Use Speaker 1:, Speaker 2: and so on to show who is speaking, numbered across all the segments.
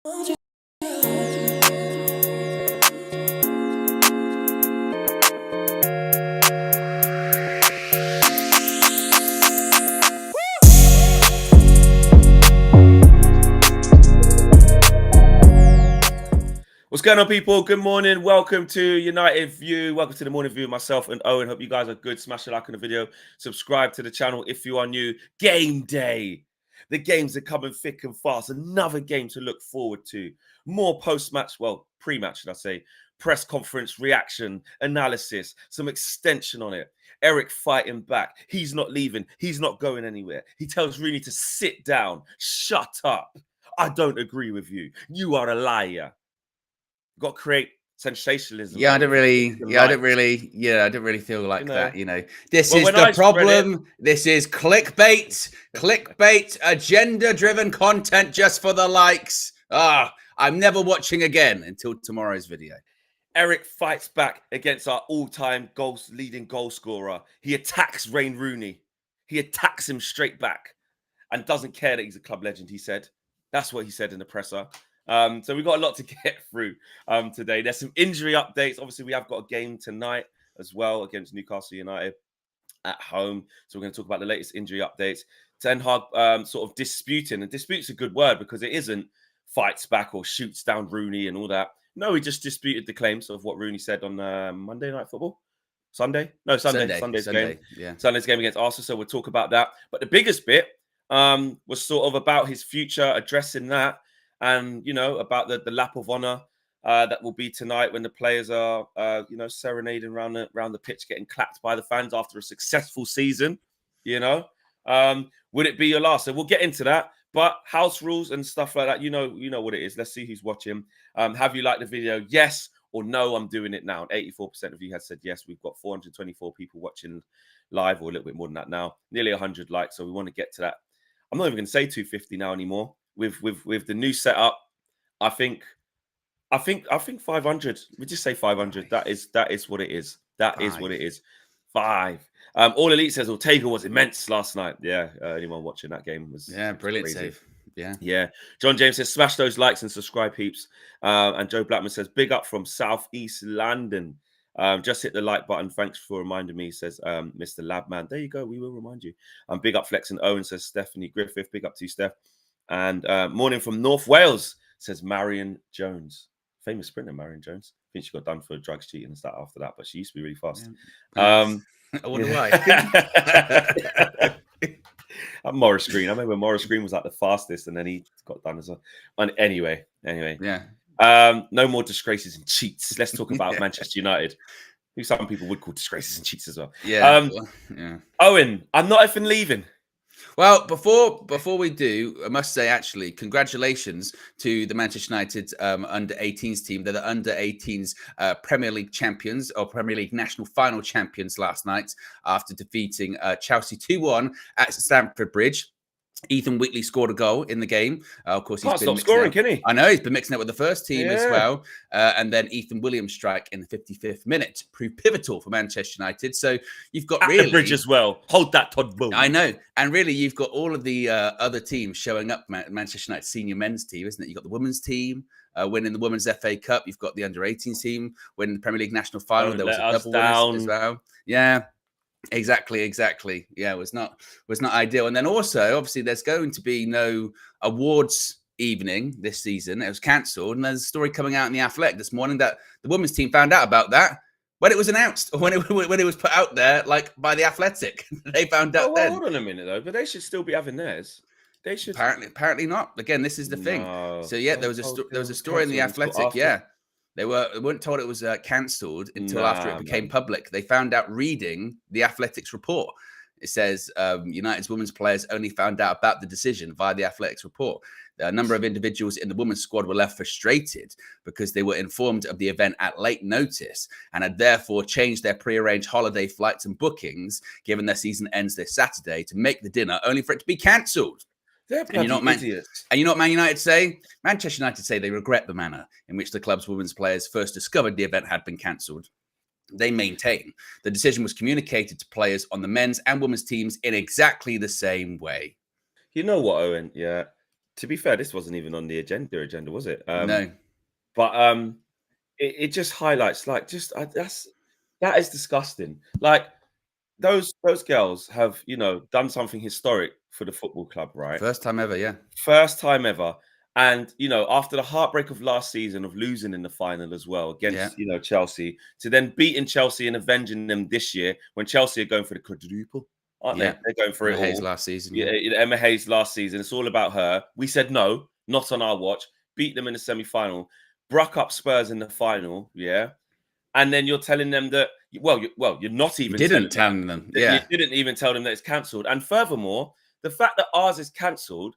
Speaker 1: What's going on, people? Good morning. Welcome to United View. Welcome to the morning view. Myself and Owen. Hope you guys are good. Smash a like on the video. Subscribe to the channel if you are new. Game day. The games are coming thick and fast. Another game to look forward to. More post-match, well, pre-match, should I say. Press conference, reaction, analysis, some extension on it. Eric fighting back. He's not leaving. He's not going anywhere. He tells Rooney to sit down. Shut up. I don't agree with you. You are a liar. Got to create sensationalism.
Speaker 2: I don't really feel like that. This is the problem. This is clickbait, agenda-driven content just for the likes. I'm never watching again until tomorrow's video.
Speaker 1: Eric fights back against our all-time leading goal scorer. He attacks Wayne Rooney. He attacks him straight back and doesn't care that he's a club legend, he said. That's what he said in the presser. So we've got a lot to get through today. There's some injury updates. Obviously, we have got a game tonight as well against Newcastle United at home. So we're going to talk about the latest injury updates. Ten Hag sort of disputing, and dispute's a good word because it isn't fights back or shoots down Rooney and all that. No, he just disputed the claims of what Rooney said on Monday Night Football. Sunday. Sunday's game.
Speaker 2: Yeah.
Speaker 1: Sunday's game against Arsenal. So we'll talk about that. But the biggest bit was sort of about his future, addressing that. And, about the lap of honor that will be tonight when the players are, serenading around the pitch, getting clapped by the fans after a successful season, Would it be your last? So we'll get into that. But house rules and stuff like that, you know what it is. Let's see who's watching. Have you liked the video? Yes or no, I'm doing it now. 84% of you have said yes. We've got 424 people watching live, or a little bit more than that now. Nearly 100 likes, so we want to get to that. I'm not even going to say 250 now anymore. With the new setup, I think 500. We just say 500. That is what it is. That is what it is. 5. All Elite says Ortega was immense last night. Yeah, anyone watching that game was
Speaker 2: brilliant
Speaker 1: crazy.
Speaker 2: save.
Speaker 1: Yeah. John James says smash those likes and subscribe, peeps. And Joe Blackman says big up from Southeast London. Just hit the like button. Thanks for reminding me, says Mr. Labman. There you go. We will remind you. Big up Flex and Owen, says Stephanie Griffith. Big up to you, Steph. And morning from North Wales, says Marion Jones. Famous sprinter, Marion Jones. I think she got done for drugs, cheating and stuff after that, but she used to be really fast.
Speaker 2: I wonder why.
Speaker 1: Morris Green. I remember Morris Green was like the fastest, and then he got done as well. And anyway.
Speaker 2: Yeah.
Speaker 1: No more disgraces and cheats. Let's talk about Manchester United, who some people would call disgraces and cheats as well.
Speaker 2: Yeah.
Speaker 1: Owen, I'm not even leaving.
Speaker 2: Well, before we do, I must say, actually, congratulations to the Manchester United under-18s team. They're the under-18s Premier League champions, or Premier League national final champions last night after defeating Chelsea 2-1 at Stamford Bridge. Ethan Wheatley scored a goal in the game. Of course, he's been
Speaker 1: scoring, can he?
Speaker 2: I know he's been mixing it with the first team as well. And then Ethan Williams' strike in the 55th minute proved pivotal for Manchester United. So you've got
Speaker 1: the Bridge as well. Hold that, Todd Bull.
Speaker 2: I know, and really, you've got all of the other teams showing up. Manchester United senior men's team, isn't it? You've got the women's team winning the Women's FA Cup. You've got the under-18s team winning the Premier League national final. There was a double winners as well. Yeah. Exactly. Yeah, it was not ideal. And then also, obviously, there's going to be no awards evening this season. It was cancelled. And there's a story coming out in The Athletic this morning that the women's team found out about that when it was announced, or when it was put out there, like by The Athletic. They found out then.
Speaker 1: Hold on a minute, though. But they should still be having theirs. They should.
Speaker 2: Apparently not. Again, this is the thing. So, yeah, there was a story in The Athletic. Yeah. They weren't told it was cancelled until after it became public. They found out reading the Athletics report. It says United's women's players only found out about the decision via the Athletics report. A number of individuals in the women's squad were left frustrated because they were informed of the event at late notice and had therefore changed their prearranged holiday flights and bookings, given their season ends this Saturday, to make the dinner, only for it to be cancelled. And you know what Man United say? Manchester United say they regret the manner in which the club's women's players first discovered the event had been cancelled. They maintain the decision was communicated to players on the men's and women's teams in exactly the same way.
Speaker 1: You know what, Owen? Yeah. To be fair, this wasn't even on the agenda, was it?
Speaker 2: No.
Speaker 1: But it just highlights like that is disgusting. Like those girls have, you know, done something historic for the football club, right?
Speaker 2: First time ever, yeah.
Speaker 1: First time ever. And, you know, after the heartbreak of last season of losing in the final as well against, you know, Chelsea, to then beating Chelsea and avenging them this year when Chelsea are going for the quadruple, aren't they? They're going for
Speaker 2: Emma
Speaker 1: it
Speaker 2: Hayes
Speaker 1: all.
Speaker 2: last season.
Speaker 1: Yeah, Emma Hayes last season. It's all about her. We said no, not on our watch. Beat them in the semi-final. Bruck up Spurs in the final, yeah. And then you're telling them that, you're not even.
Speaker 2: You didn't tell them,
Speaker 1: You didn't even tell them that it's cancelled. And furthermore, the fact that ours is cancelled,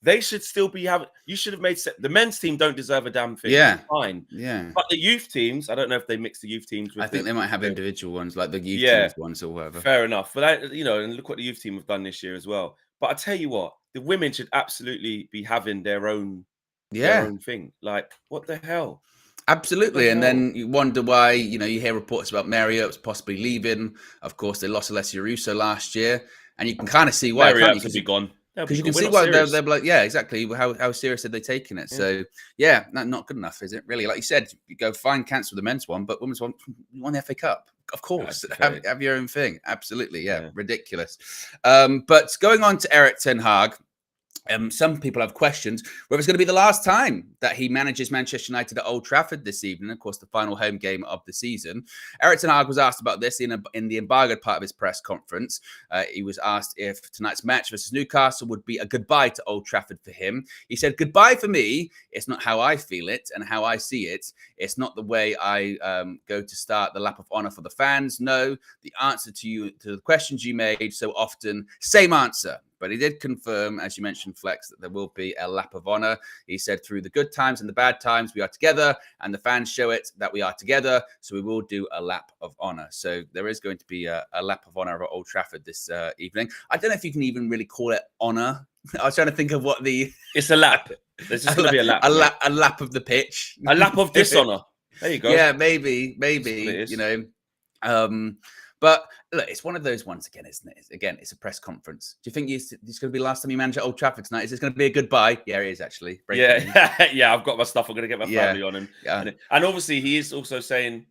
Speaker 1: they should still be having. You should have made the men's team don't deserve a damn thing.
Speaker 2: Yeah,
Speaker 1: fine.
Speaker 2: Yeah,
Speaker 1: but the youth teams, I don't know if they mix the youth teams with.
Speaker 2: I think they might have individual ones, like the youth teams ones or whatever.
Speaker 1: Fair enough, but you know, and look what the youth team have done this year as well. But I tell you what, the women should absolutely be having their own thing. Like, what the hell?
Speaker 2: Absolutely. And then you wonder why, you know, you hear reports about Mary Earps possibly leaving. Of course, they lost Alessia Russo last year. And you can kind of see why.
Speaker 1: Mary Earps would be gone.
Speaker 2: Because you can see why they're like, yeah, exactly. How serious are they taking it? So, yeah, not good enough, is it? Really, like you said, you go fine, cancel the men's one, but women's one, you won the FA Cup. Of course, have your own thing. Absolutely, yeah. Ridiculous. But going on to Erik ten Hag, some people have questions whether it's going to be the last time that he manages Manchester United at Old Trafford this evening, of course, the final home game of the season. Erik ten Hag was asked about this in the embargoed part of his press conference. He was asked if tonight's match versus Newcastle would be a goodbye to Old Trafford for him. He said, "Goodbye for me. It's not how I feel it and how I see it. It's not the way I go to start the lap of honor for the fans. No, the answer to the questions you made so often, same answer." But he did confirm, as you mentioned, Flex, that there will be a lap of honor. He said, "Through the good times and the bad times, we are together, and the fans show it that we are together. So we will do a lap of honor." So there is going to be a lap of honor at Old Trafford this evening. I don't know if you can even really call it honor. I was trying to think of what
Speaker 1: It's a lap. There's just going to be a lap.
Speaker 2: A lap of the pitch.
Speaker 1: A lap of dishonor. There you go.
Speaker 2: Yeah, maybe, you know. But look, it's one of those ones again, isn't it? Again, it's a press conference. Do you think it's going to be the last time you manage at Old Trafford tonight? Is this going to be a goodbye? Yeah, it is actually.
Speaker 1: Yeah, I've got my stuff. I'm going to get my family on him.
Speaker 2: Yeah.
Speaker 1: And obviously, he is also saying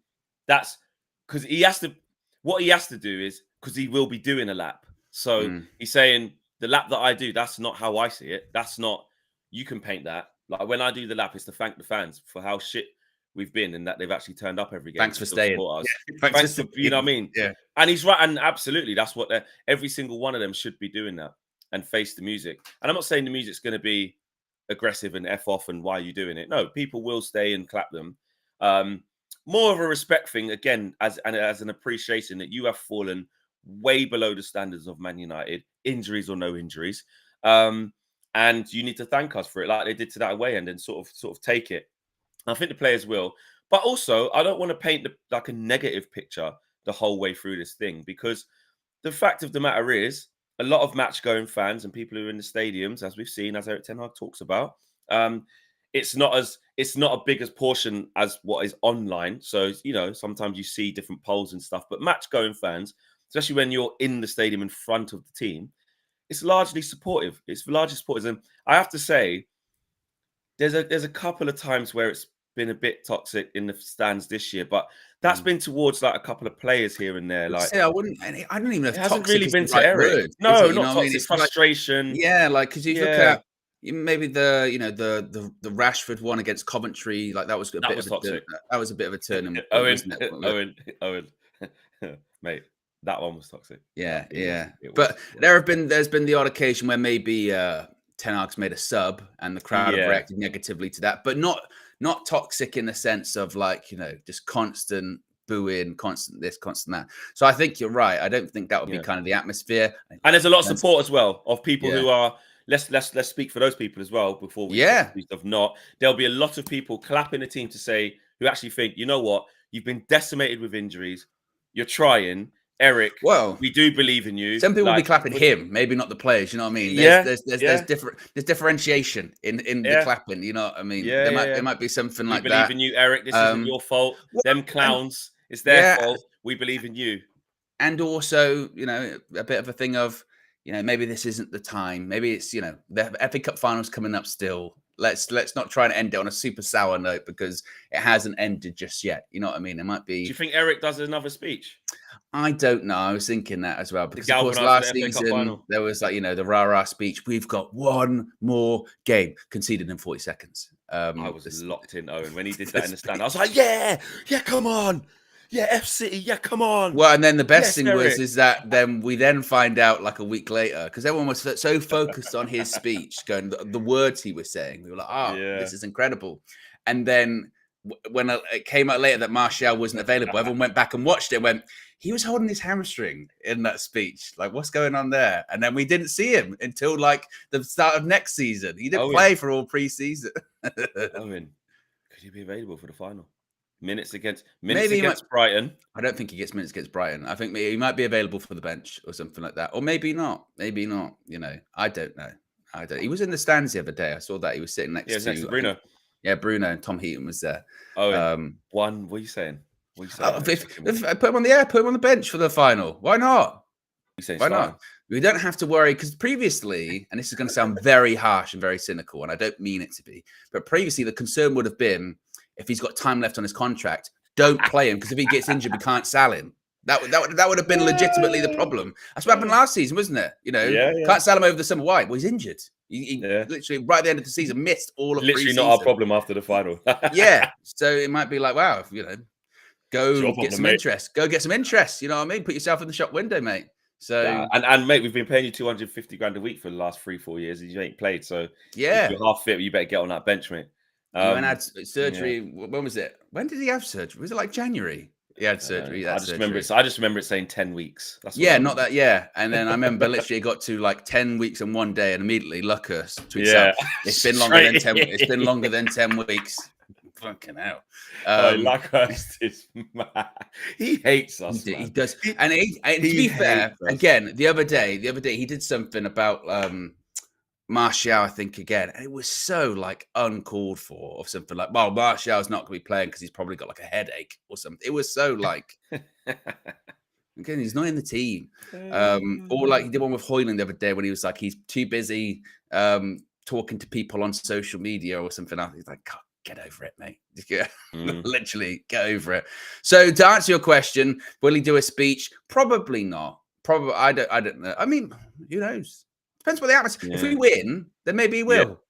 Speaker 1: that's because he has to. What he has to do is because he will be doing a lap. So he's saying the lap that I do, that's not how I see it. That's not. You can paint that. Like when I do the lap, it's to thank the fans for how shit we've been and that they've actually turned up every game.
Speaker 2: Thanks for staying.
Speaker 1: Thanks for, you know what I mean?
Speaker 2: Yeah.
Speaker 1: And he's right. And absolutely, that's what every single one of them should be doing that and face the music. And I'm not saying the music's going to be aggressive and F off and why are you doing it? No, people will stay and clap them. More of a respect thing, again, as an appreciation that you have fallen way below the standards of Man United, injuries or no injuries. And you need to thank us for it like they did to that away end and sort of take it. I think the players will, but also I don't want to paint like a negative picture the whole way through this thing because the fact of the matter is a lot of match-going fans and people who are in the stadiums, as we've seen, as Erik ten Hag talks about, it's not a big as portion as what is online. So you know sometimes you see different polls and stuff, but match-going fans, especially when you're in the stadium in front of the team, it's largely supportive. It's largely supportive, and I have to say, there's a couple of times where it's been a bit toxic in the stands this year, but that's been towards like a couple of players here and there. Like,
Speaker 2: I don't even know if
Speaker 1: it hasn't
Speaker 2: toxic
Speaker 1: really been
Speaker 2: is
Speaker 1: to
Speaker 2: the right
Speaker 1: Erik.
Speaker 2: word,
Speaker 1: No, not toxic. It's frustration.
Speaker 2: Like, yeah, like because you look at maybe the Rashford one against Coventry, like that was a bit toxic. That was a bit of a turning point.
Speaker 1: Owen, mate, that one was toxic.
Speaker 2: Yeah. But there's been the odd occasion where maybe Ten Hag's made a sub and the crowd have reacted negatively to that, but not toxic in the sense of like, you know, just constant booing, constant this, constant that. So I think you're right. I don't think that would be kind of the atmosphere.
Speaker 1: And there's a lot of support as well of people who are, let's speak for those people as well before we stuff not. There'll be a lot of people clapping the team to say, who actually think, you know what, you've been decimated with injuries. You're trying. Erik, well, we do believe in you.
Speaker 2: Some people will be clapping him, maybe not the players. You know what I mean? There's differentiation in the clapping. You know what I mean? There might be something like that.
Speaker 1: We believe in you, Erik. This isn't your fault. Them clowns, it's their fault. We believe in you.
Speaker 2: And also, you know, a bit of a thing of, maybe this isn't the time. Maybe it's, the FA Cup final's coming up still. Let's not try and end it on a super sour note because it hasn't ended just yet. You know what I mean? It might be.
Speaker 1: Do you think Eric does another speech?
Speaker 2: I don't know. I was thinking that as well because, of course, last season there was the rah-rah speech. We've got one more game conceded in 40 seconds.
Speaker 1: I was locked in, Owen, when he did that in the stand. I was like, yeah, come on. Yeah, F City, yeah, come on.
Speaker 2: Well, and then the best thing is that then we find out like a week later because everyone was so focused on his speech, going the words he was saying. We were like, this is incredible. And then when it came out later that Martial wasn't available, everyone went back and watched it and went, he was holding his hamstring in that speech. Like, what's going on there? And then we didn't see him until like the start of next season. He didn't play for all pre-season.
Speaker 1: Owen, could he be available for the final? Minutes against Brighton.
Speaker 2: I don't think he gets minutes against Brighton. I think he might be available for the bench or something like that. Or maybe not. Maybe not. I don't know. He was in the stands the other day. I saw that he was sitting next to
Speaker 1: Bruno.
Speaker 2: Bruno and Tom Heaton was there.
Speaker 1: What are you saying?
Speaker 2: If I put him on the bench for the final. Why not? Why not? We don't have to worry because previously, and this is going to sound very harsh and very cynical, and I don't mean it to be, but previously the concern would have been if he's got time left on his contract, don't play him because if he gets injured, we can't sell him. That would have been legitimately the problem. That's what happened last season, wasn't it? Can't sell him over the summer. Why? Well, he's injured. He literally right at the end of the season missed all of
Speaker 1: literally not our problem after the final.
Speaker 2: So it might be like, wow, go get some interest. Go get some interest. You know what I mean? Put yourself in the shop window, mate. So
Speaker 1: and mate, we've been paying you 250 grand a week for the last 3-4 years. You ain't played, so if you're half fit, you better get on that bench, mate.
Speaker 2: When had surgery. When was it? When did he have surgery? Was it like January? He had surgery. I just
Speaker 1: remember it saying 10 weeks. That's
Speaker 2: not that. Yeah, and then I remember literally it got to like 10 weeks and 1 day, and immediately Lucas tweets out, "It's been longer than 10. It's been longer than 10 weeks." Fucking hell.
Speaker 1: Lucas is mad. He hates us.
Speaker 2: He does. And to be fair, again, the other day he did something about Martial, I think, again, and it was so like uncalled for, or something like, well, Martial's not going to be playing because he's probably got like a headache or something. It was so like, again, he's not in the team. Or like he did one with Hoyland the other day when he was like, he's too busy talking to people on social media or something else. He's like, God, get over it, mate. Literally, get over it. So to answer your question, will he do a speech? Probably not. Probably, I don't know. I mean, who knows? Depends what the atmosphere. If we win, then maybe he will.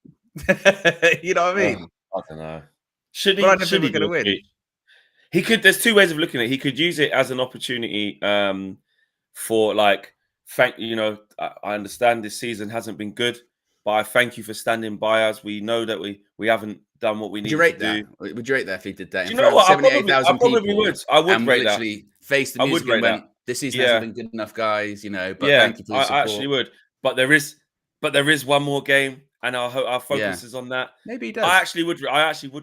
Speaker 2: You know what I mean?
Speaker 1: I don't know. Should he?
Speaker 2: But I don't think we're going to win.
Speaker 1: He could. There's two ways of looking at it. He could use it as an opportunity for like, I understand this season hasn't been good, but I thank you for standing by us. We know that we haven't done what we need to do.
Speaker 2: Would you rate that if he did that?
Speaker 1: Do you know what? 78,000 people. I probably would. I would rate that.
Speaker 2: Face the music and went, this season hasn't been good enough, guys. But thank you for the support.
Speaker 1: I actually would. But there is one more game, and our focus is on that.
Speaker 2: Maybe he does.
Speaker 1: I actually would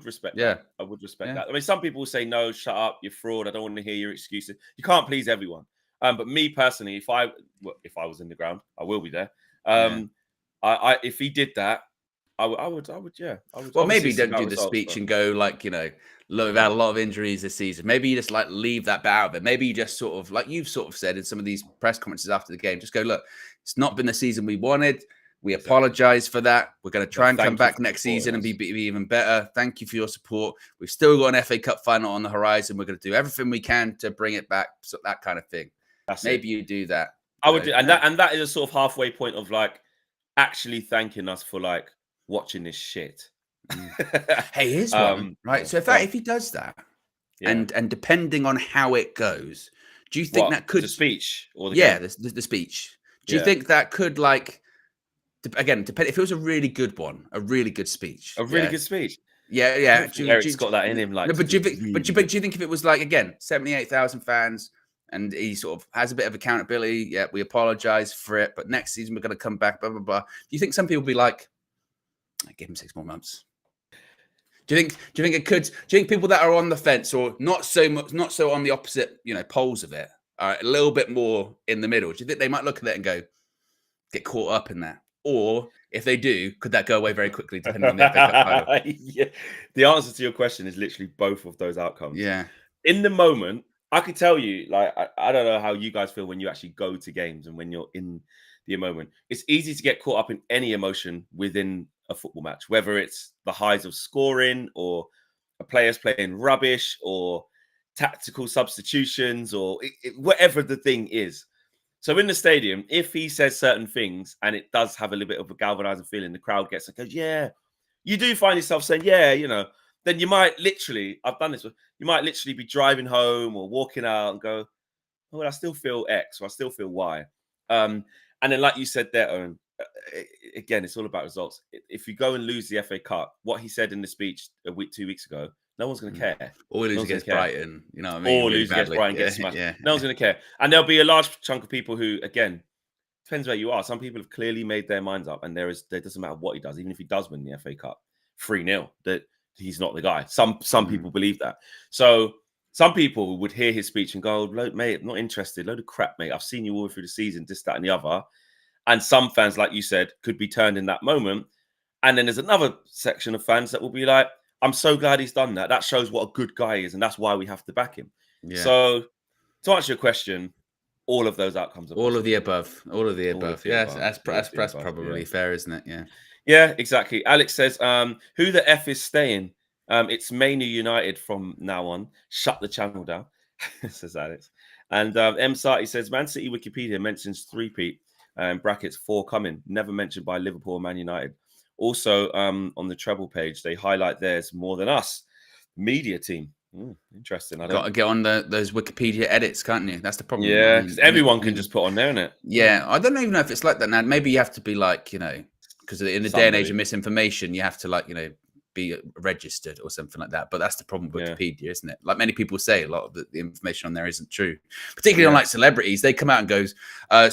Speaker 1: respect that. I would respect that. I mean, some people will say, no, shut up, you're fraud. I don't want to hear your excuses. You can't please everyone. But me personally, if I was in the ground, I will be there. If he did that, I would.
Speaker 2: Well, maybe don't do the speech and go like, look, we've had a lot of injuries this season. Maybe you just like leave that bit out of it. Maybe you just sort of like you've sort of said in some of these press conferences after the game, just go, look, it's not been the season we wanted. We apologize for that. We're going to try and come back next season and be even better. Thank you for your support. We've still got an FA Cup final on the horizon. We're going to do everything we can to bring it back. So that kind of thing. Maybe you do that.
Speaker 1: I would do, and that is a sort of halfway point of like actually thanking us for like watching this shit.
Speaker 2: Hey, here's one, right? So if he does that, and depending on how it goes, do you think that could
Speaker 1: the speech or the
Speaker 2: speech? Do you think that could like again depend if it was a really good one, a really good speech,
Speaker 1: good speech?
Speaker 2: Yeah.
Speaker 1: Eric's got that in him. Like,
Speaker 2: no, but do you think if it was like again 78,000 fans and he sort of has a bit of accountability? Yeah, we apologize for it, but next season we're going to come back. Blah blah blah. Do you think some people will be like, I give him 6 more months? Do you think it could? Do you think people that are on the fence or not so on the opposite, poles of it, are a little bit more in the middle? Do you think they might look at it and go, get caught up in that? Or if they do, could that go away very quickly depending on the FA Cup final?
Speaker 1: The answer to your question is literally both of those outcomes.
Speaker 2: Yeah.
Speaker 1: In the moment, I could tell you, like, I don't know how you guys feel when you actually go to games and when you're in the moment. It's easy to get caught up in any emotion within a football match, whether it's the highs of scoring or a player's playing rubbish or tactical substitutions or whatever the thing is. So in the stadium, if he says certain things and it does have a little bit of a galvanizing feeling, the crowd gets like, yeah, you do find yourself saying, yeah, you know, then you might literally, I've done this, you might literally be driving home or walking out and go, oh, well, I still feel X or I still feel Y. And then, like you said there, Owen, again, it's all about results. If you go and lose the FA Cup, what he said in the speech 2 weeks ago, no one's going to care.
Speaker 2: Or we lose against Brighton, you know what I mean?
Speaker 1: Or lose against Brighton, get smashed. No one's going to care. And there'll be a large chunk of people who, again, depends where you are. Some people have clearly made their minds up, and there doesn't matter what he does, even if he does win the FA Cup 3-0, that he's not the guy. Some people believe that. So some people would hear his speech and go, mate, I'm not interested. Load of crap, mate. I've seen you all through the season, this, that, and the other. And some fans, like you said, could be turned in that moment. And then there's another section of fans that will be like, I'm so glad he's done that. That shows what a good guy is, and that's why we have to back him. Yeah. So to answer your question, all of those outcomes are
Speaker 2: all of the above. All of the above. Yeah, that's probably fair, isn't it? Yeah.
Speaker 1: Yeah, exactly. Alex says, who the F is staying? It's Manu United from now on. Shut the channel down, says Alex. And M. Sati says, Man City Wikipedia mentions 3-peat, brackets 4 coming, never mentioned by Liverpool or Man United. Also, on the treble page, they highlight theirs more than us. Media team. Interesting.
Speaker 2: Got to get on those Wikipedia edits, can't you? That's the problem.
Speaker 1: Yeah, because everyone can just put on there, innit?
Speaker 2: Yeah, I don't even know if it's like that now. Maybe you have to be like, you know, because in the day and age of misinformation, you have to, like, you know, be registered or something like that. But that's the problem with Wikipedia, isn't it? Like many people say, a lot of the information on there isn't true. Particularly on like celebrities, they come out and goes,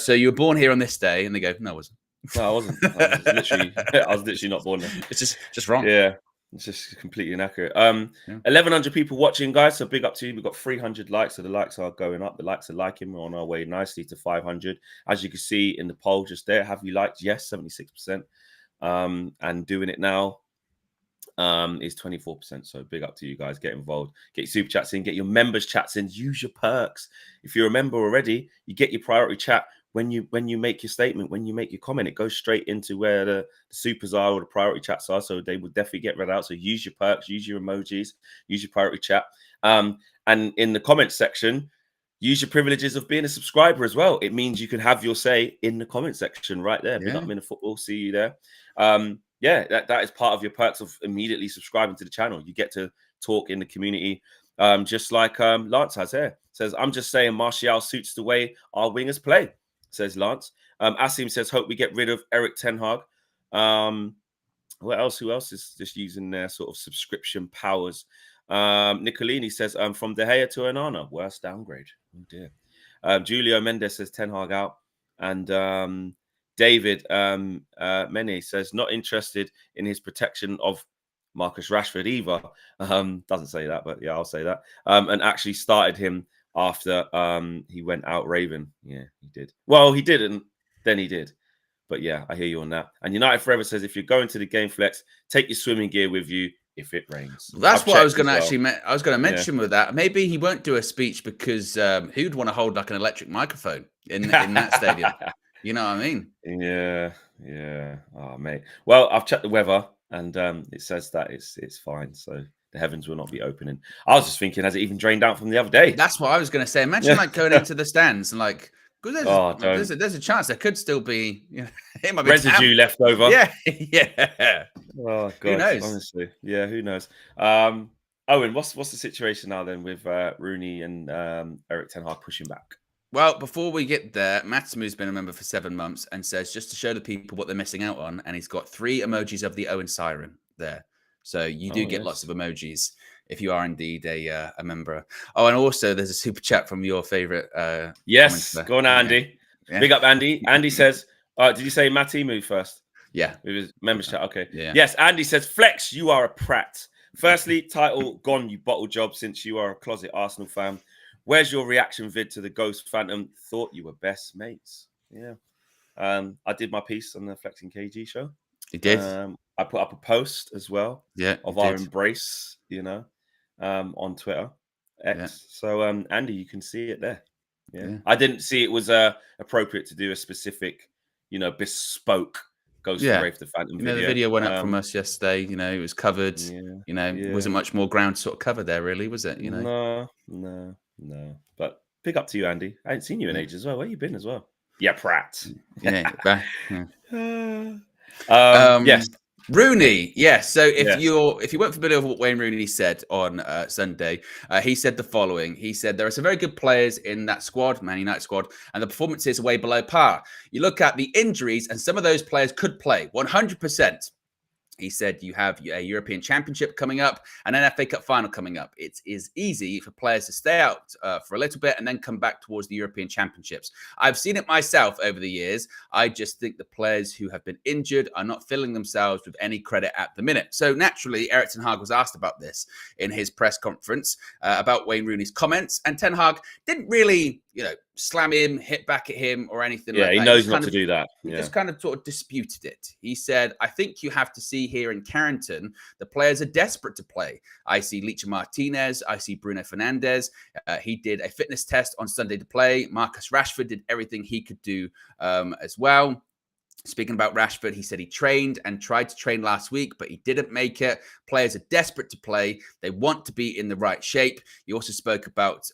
Speaker 2: so you were born here on this day, and they go, no, I wasn't.
Speaker 1: No, I wasn't. I was literally not born there.
Speaker 2: It's just wrong.
Speaker 1: Yeah. It's just completely inaccurate. 1,100 people watching, guys. So big up to you. We've got 300 likes. So the likes are going up. The likes are liking. We're on our way nicely to 500. As you can see in the poll just there, have you liked? Yes, 76%. And doing it now is 24%. So big up to you guys. Get involved. Get your super chats in. Get your members chats in. Use your perks. If you're a member already, you get your priority chat. When you make your statement, when you make your comment, it goes straight into where the supers are or the priority chats are. So they will definitely get read out. So use your perks, use your emojis, use your priority chat. And in the comment section, use your privileges of being a subscriber as well. It means you can have your say in the comment section right there. Big up Minute Football. See you there. That is part of your perks of immediately subscribing to the channel. You get to talk in the community. Just like Lance has here. Says, I'm just saying Martial suits the way our wingers play. Says Lance. Asim says, hope we get rid of Eric Ten Hag. What else? Who else is just using their sort of subscription powers? Nicolini says, from De Gea to Onana, worst downgrade. Oh dear. Julio Mendes says Ten Hag out. And David Mene says, not interested in his protection of Marcus Rashford either. Doesn't say that, but yeah, I'll say that. And actually started him after he went out raving. Yeah, he did. Well, he didn't, then he did. But yeah, I hear you on that. And United Forever says, if you're going to the game flex, take your swimming gear with you if it rains.
Speaker 2: Well, that's what I was going to I was going to mention with that. Maybe he won't do a speech because who'd want to hold like an electric microphone in that stadium? You know what I mean?
Speaker 1: Yeah. Oh, mate. Well, I've checked the weather and it says that it's fine. So the heavens will not be opening. I was just thinking, has it even drained out from the other day?
Speaker 2: That's what I was going to say. Imagine like going into the stands and like, because there's a chance there could still be, you know, it might be
Speaker 1: residue left over.
Speaker 2: Yeah.
Speaker 1: Oh God,
Speaker 2: who knows?
Speaker 1: Honestly, yeah, who knows? Owen, what's the situation now then with Rooney and Eric Ten Hag pushing back?
Speaker 2: Well, before we get there, Matsumo's been a member for 7 months and says just to show the people what they're missing out on, and he's got 3 emojis of the Owen siren there. So you do get lots of emojis if you are indeed a member. Oh, and also there's a super chat from your favorite.
Speaker 1: Yes, go on, Andy. Yeah. Big up, Andy. Andy says, did you say Matty move first?
Speaker 2: Yeah.
Speaker 1: With his members chat. Okay.
Speaker 2: Yeah.
Speaker 1: Yes, Andy says, Flex, you are a prat. Firstly, title gone, you bottle job, since you are a closet Arsenal fan. Where's your reaction vid to the Ghost Phantom? Thought you were best mates. Yeah. I did my piece on the Flexing KG show.
Speaker 2: You did.
Speaker 1: I put up a post as well.
Speaker 2: Yeah.
Speaker 1: Of our embrace, you know, on Twitter. X.
Speaker 2: Yeah.
Speaker 1: So, Andy, you can see it there. Yeah. I didn't see it was appropriate to do a specific, bespoke Ghost of Rafe the Phantom video.
Speaker 2: The video went up from us yesterday. It was covered. Wasn't much more ground to sort of cover there, really, was it?
Speaker 1: No. But big up to you, Andy. I ain't seen you in ages as well. Where you been as well? Yeah, Pratt.
Speaker 2: Yeah.
Speaker 1: Yes.
Speaker 2: Rooney, yes. So if you weren't familiar with what Wayne Rooney said on Sunday, he said the following. He said there are some very good players in that squad, Man United squad, and the performances are way below par. You look at the injuries, and some of those players could play 100%. He said you have a European Championship coming up and an FA Cup final coming up. It is easy for players to stay out for a little bit and then come back towards the European Championships. I've seen it myself over the years. I just think the players who have been injured are not filling themselves with any credit at the minute. So naturally, Erik ten Hag was asked about this in his press conference about Wayne Rooney's comments. And Ten Hag didn't really, slam him, hit back at him or anything like that.
Speaker 1: Yeah, he knows not to do that.
Speaker 2: He just kind of sort of disputed it. He said, I think you have to see here in Carrington, the players are desperate to play. I see Licha Martinez. I see Bruno Fernandes. He did a fitness test on Sunday to play. Marcus Rashford did everything he could do as well. Speaking about Rashford, he said he trained and tried to train last week, but he didn't make it. Players are desperate to play. They want to be in the right shape. He also spoke about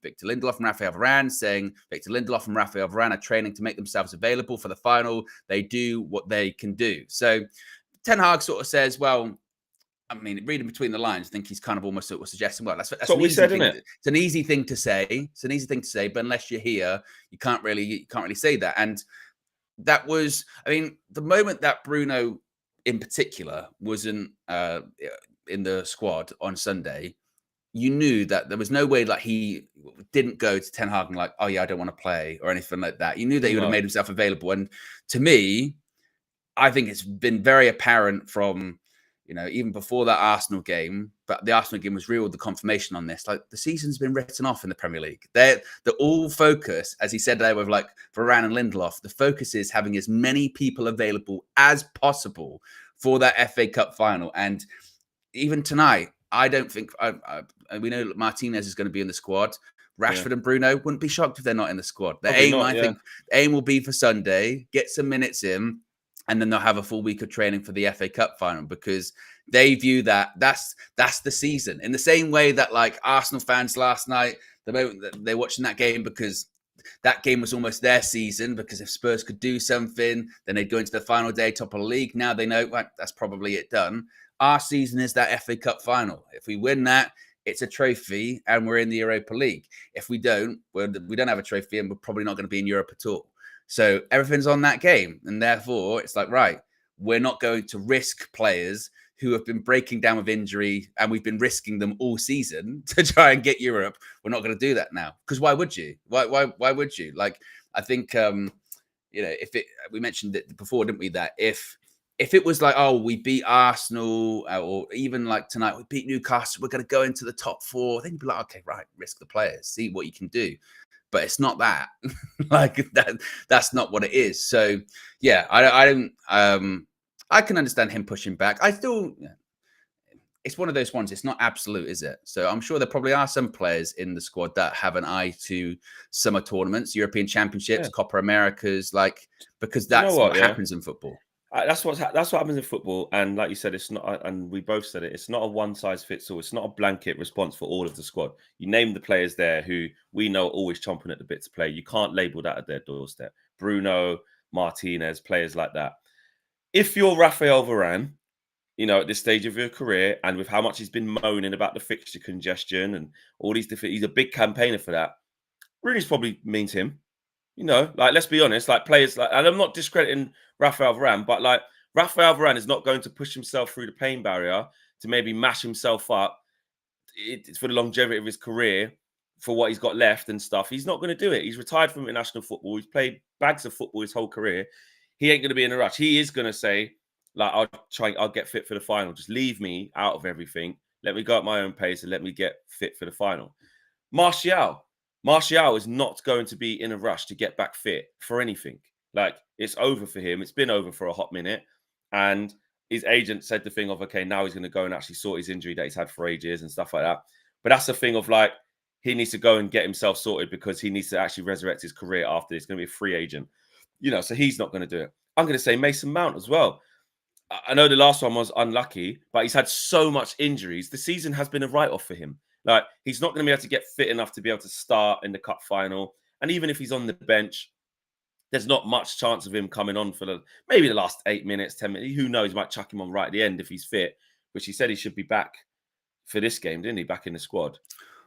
Speaker 2: Victor Lindelof and Rafael Varane, saying Victor Lindelof and Rafael Varane are training to make themselves available for the final. They do what they can do. So Ten Hag sort of says, well, I mean, reading between the lines, I think he's kind of almost sort of suggesting, well, that's
Speaker 1: what we said, isn't it?
Speaker 2: It's an easy thing to say. It's an easy thing to say, but unless you're here, you can't really say that. And that was, the moment that Bruno in particular wasn't in the squad on Sunday, you knew that there was no way that he didn't go to Ten Hag and like, oh yeah, I don't want to play or anything like that. You knew that he would have made himself available. And to me, I think it's been very apparent from, even before that Arsenal game, but the Arsenal game was real, the confirmation on this. Like, the season's been written off in the Premier League. They're all focus, as he said there with like Varane and Lindelof, the focus is having as many people available as possible for that FA Cup final. And even tonight, I don't think, we know Martinez is going to be in the squad. Rashford and Bruno, wouldn't be shocked if they're not in the squad. The aim will be for Sunday, get some minutes in, and then they'll have a full week of training for the FA Cup final, because they view that's the season. In the same way that like Arsenal fans last night, the moment that they're watching that game because that game was almost their season, because if Spurs could do something, then they'd go into the final day top of the league. Now they know, right, that's probably it done. Our season is that FA Cup final. If we win that, it's a trophy and we're in the Europa League. If we don't, we don't have a trophy and we're probably not going to be in Europe at all. So everything's on that game. And therefore, it's like, right, we're not going to risk players who have been breaking down with injury and we've been risking them all season to try and get Europe. We're not going to do that now. Because why would you? Why would you? Like, I think, we mentioned it before, didn't we, that if it was like, oh, we beat Arsenal, or even like tonight, we beat Newcastle, we're going to go into the top 4, then you'd be like, okay, right, risk the players, see what you can do. But it's not that. That's not what it is. So yeah, I don't. I can understand him pushing back. It's one of those ones. It's not absolute, is it? So I'm sure there probably are some players in the squad that have an eye to summer tournaments, European Championships, Copa Americas, because that's what happens in football.
Speaker 1: That's what happens in football, and like you said, it's not. And we both said it. It's not a one size fits all. It's not a blanket response for all of the squad. You name the players there who we know are always chomping at the bit to play. You can't label that at their doorstep. Bruno, Martinez, players like that. If you're Rafael Varane, at this stage of your career, and with how much he's been moaning about the fixture congestion and all these different, he's a big campaigner for that. Rooney's probably means him. Let's be honest, players and I'm not discrediting Rafael Varane, but Rafael Varane is not going to push himself through the pain barrier to maybe mash himself up for the longevity of his career, for what he's got left and stuff. He's not going to do it. He's retired from international football. He's played bags of football his whole career. He ain't going to be in a rush. He is going to say, I'll get fit for the final. Just leave me out of everything. Let me go at my own pace and let me get fit for the final. Martial is not going to be in a rush to get back fit for anything. It's over for him. It's been over for a hot minute. And his agent said the thing of, okay, now he's going to go and actually sort his injury that he's had for ages and stuff like that. But that's the thing of he needs to go and get himself sorted because he needs to actually resurrect his career after this. He's going to be a free agent, so he's not going to do it. I'm going to say Mason Mount as well. I know the last one was unlucky, but he's had so much injuries. The season has been a write-off for him. Like, he's not going to be able to get fit enough to be able to start in the cup final. And even if he's on the bench, there's not much chance of him coming on for maybe the last 8 minutes, 10 minutes. Who knows? He might chuck him on right at the end if he's fit, which he said he should be back for this game, didn't he? Back in the squad.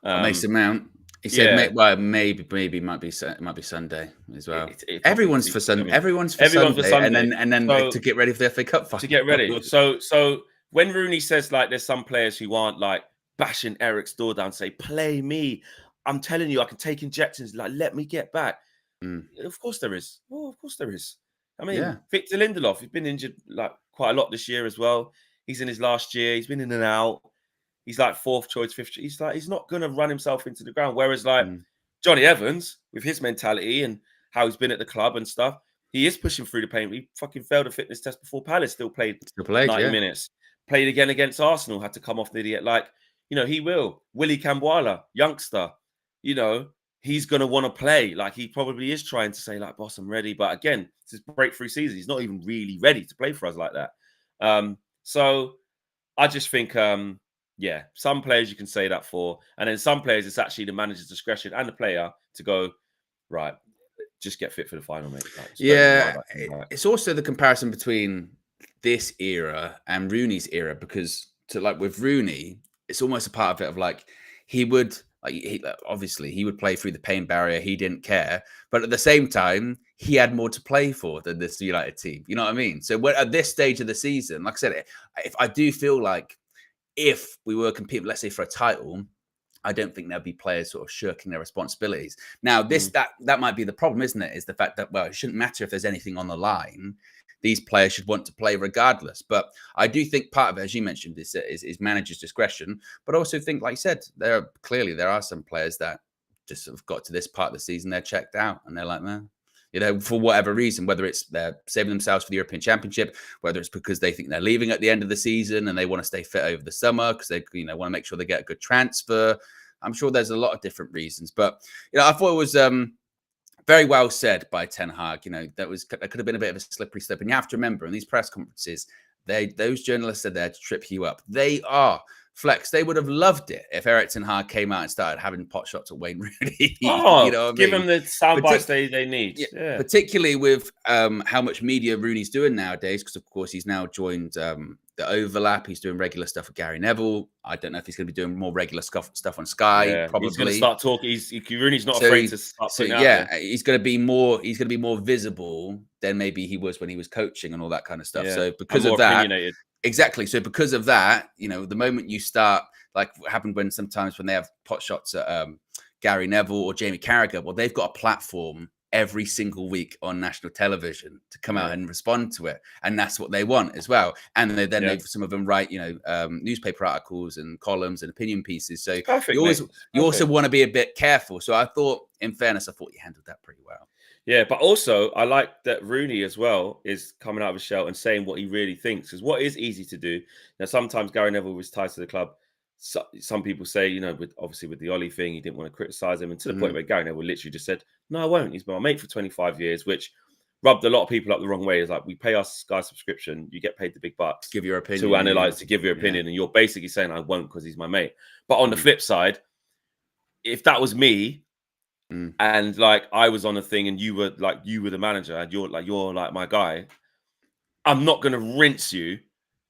Speaker 2: Mason Mount. He said, maybe it might be Sunday as well. Everyone's for Sunday. Everyone's for Sunday. And then to get ready for the FA Cup final.
Speaker 1: To get ready. So when Rooney says, like, there's some players who aren't, like, bashing Eric's door down, say, play me. I'm telling you, I can take injections. Like, let me get back. Of course there is. Oh, of course there is. I mean, Victor Lindelof, he's been injured like quite a lot this year as well. He's in his last year. He's been in and out. He's like fourth choice, fifth choice. He's not going to run himself into the ground. Whereas like Johnny Evans, with his mentality and how he's been at the club and stuff, he is pushing through the pain. He fucking failed a fitness test before Palace. Still played 90 minutes. Played again against Arsenal. Had to come off the idiot. Like, he will. Willie Camboila, youngster, he's going to want to play. Like, he probably is trying to say, like, boss, I'm ready. But again, it's his breakthrough season. He's not even really ready to play for us like that. So I just think, some players you can say that for. And then some players, it's actually the manager's discretion and the player to go, right, just get fit for the final, mate. Like,
Speaker 2: it's also the comparison between this era and Rooney's era, because with Rooney, it's almost a part of it of like, he would... obviously, he would play through the pain barrier. He didn't care. But at the same time, he had more to play for than this United team. You know what I mean? So at this stage of the season, like I said, if I do feel like if we were competing, let's say, for a title, I don't think there'll be players sort of shirking their responsibilities. Now, that might be the problem, isn't it? Is the fact that, well, it shouldn't matter if there's anything on the line. These players should want to play regardless. But I do think part of it, as you mentioned, is manager's discretion. But I also think, like you said, there are some players that just sort of got to this part of the season, they're checked out, and they're like, man, for whatever reason, whether it's they're saving themselves for the European Championship, whether it's because they think they're leaving at the end of the season and they want to stay fit over the summer because they want to make sure they get a good transfer. I'm sure there's a lot of different reasons. But I thought it was very well said by Ten Hag. That could have been a bit of a slippery slope. And you have to remember, in these press conferences, those journalists are there to trip you up. They are. Flex, they would have loved it if Eric Ten Hag came out and started having pot shots at Wayne Rooney.
Speaker 1: Give them the sound bites they need.
Speaker 2: Yeah. Particularly with how much media Rooney's doing nowadays, because of course he's now joined the Overlap. He's doing regular stuff with Gary Neville. I don't know if he's going to be doing more regular stuff on Sky. Yeah,
Speaker 1: probably. He's going to start talking. Rooney's not afraid to start.
Speaker 2: He's going to be more. He's going to be more visible than maybe he was when he was coaching and all that kind of stuff. Yeah. So because of that. Opinionated. Exactly. So because of that, the moment you start, like what happened when they have pot shots at Gary Neville or Jamie Carragher, well, they've got a platform every single week on national television to come out and respond to it. And that's what they want as well. And some of them write, newspaper articles and columns and opinion pieces. So you also want to be a bit careful. So I thought, in fairness, you handled that pretty well.
Speaker 1: Yeah, but also I like that Rooney as well is coming out of his shell and saying what he really thinks. Because what is easy to do now, sometimes Gary Neville was tied to the club. Some people say, with the Ollie thing, he didn't want to criticize him, and to the point where Gary Neville literally just said, "No, I won't. He's been my mate for 25 years," which rubbed a lot of people up the wrong way. It's like, we pay our Sky subscription, you get paid the big bucks,
Speaker 2: give your opinion,
Speaker 1: to analyze, to give your opinion, and you're basically saying, "I won't because he's my mate." But on the flip side, if that was me. And like I was on a thing, and you were the manager, and you're like my guy, I'm not going to rinse you.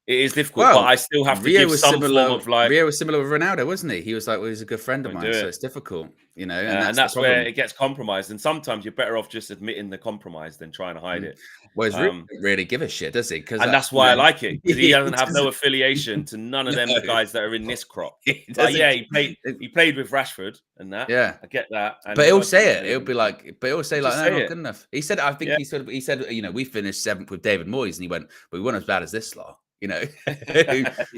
Speaker 1: It is difficult, but I still have to give some form of like.
Speaker 2: Rio was similar with Ronaldo, wasn't he? He was like, he's a good friend of mine, so it's difficult, and
Speaker 1: that's where it gets compromised. And sometimes you're better off just admitting the compromise than trying to hide it.
Speaker 2: Whereas Rio doesn't really give a shit, does he?
Speaker 1: And that's why I like it. He doesn't have no affiliation to none of them guys that are in this crop. He played with Rashford and that.
Speaker 2: Yeah,
Speaker 1: I get that.
Speaker 2: But he'll say it. He'll be like, but he'll say like, no, not good enough. He said, I think he said, we finished 7th with David Moyes, and he went, but we weren't as bad as this lot.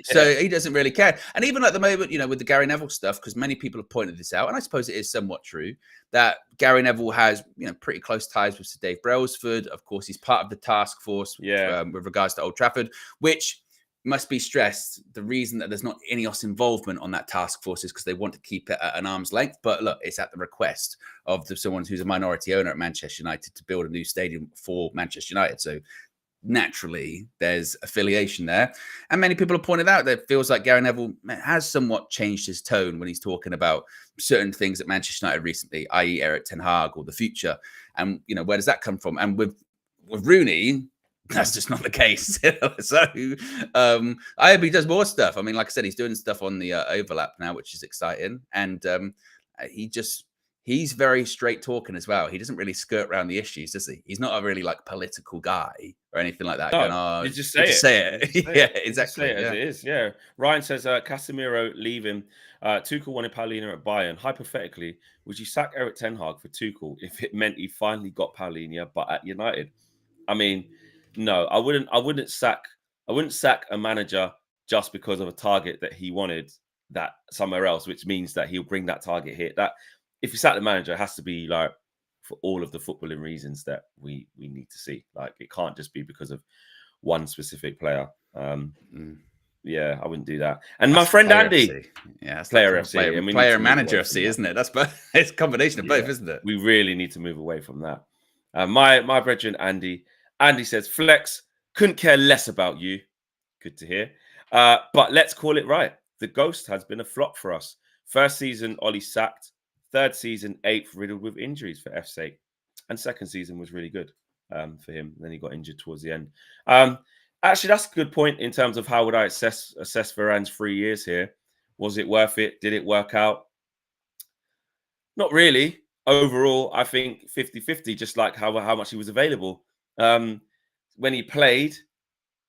Speaker 2: So he doesn't really care. And even at the moment, with the Gary Neville stuff, because many people have pointed this out, and I suppose it is somewhat true, that Gary Neville has, pretty close ties with Sir Dave Brailsford. Of course, he's part of the task force with regards to Old Trafford, which must be stressed. The reason that there's not Ineos involvement on that task force is because they want to keep it at an arm's length. But look, it's at the request of someone who's a minority owner at Manchester United to build a new stadium for Manchester United. So naturally, there's affiliation there. And many people have pointed out that it feels like Gary Neville has somewhat changed his tone when he's talking about certain things at Manchester United recently, i.e. Eric Ten Hag or the future. And, where does that come from? And with Rooney, that's just not the case. So I hope he does more stuff. I mean, like I said, he's doing stuff on the overlap now, which is exciting. And he's very straight talking as well. He doesn't really skirt around the issues, does he? He's not a really political guy or anything like that.
Speaker 1: No,
Speaker 2: going, oh,
Speaker 1: you just say it.
Speaker 2: Say it. Yeah, exactly.
Speaker 1: Say it as it is. Yeah. Ryan says Casemiro leaving. Tuchel wanted Paulinho at Bayern. Hypothetically, would you sack Eric Ten Hag for Tuchel if it meant he finally got Paulinho, but at United? I mean, no, I wouldn't sack a manager just because of a target that he wanted that somewhere else, which means that he'll bring that target here. That if you sack the manager, it has to be for all of the footballing reasons that we need to see. It can't just be because of one specific player. Yeah, I wouldn't do that. And that's my friend Andy,
Speaker 2: FC. Yeah, that's
Speaker 1: player FC,
Speaker 2: player manager FC, isn't it? That's it's a combination of both, isn't it?
Speaker 1: We really need to move away from that. My brethren Andy says, Flex, couldn't care less about you. Good to hear. But let's call it right. The ghost has been a flop for us. First season, Ollie sacked. Third season, 8th, riddled with injuries for F's sake. And second season was really good for him. Then he got injured towards the end. Actually, that's a good point in terms of how would I assess Varane's 3 years here. Was it worth it? Did it work out? Not really. Overall, I think 50-50, just like how much he was available. When he played,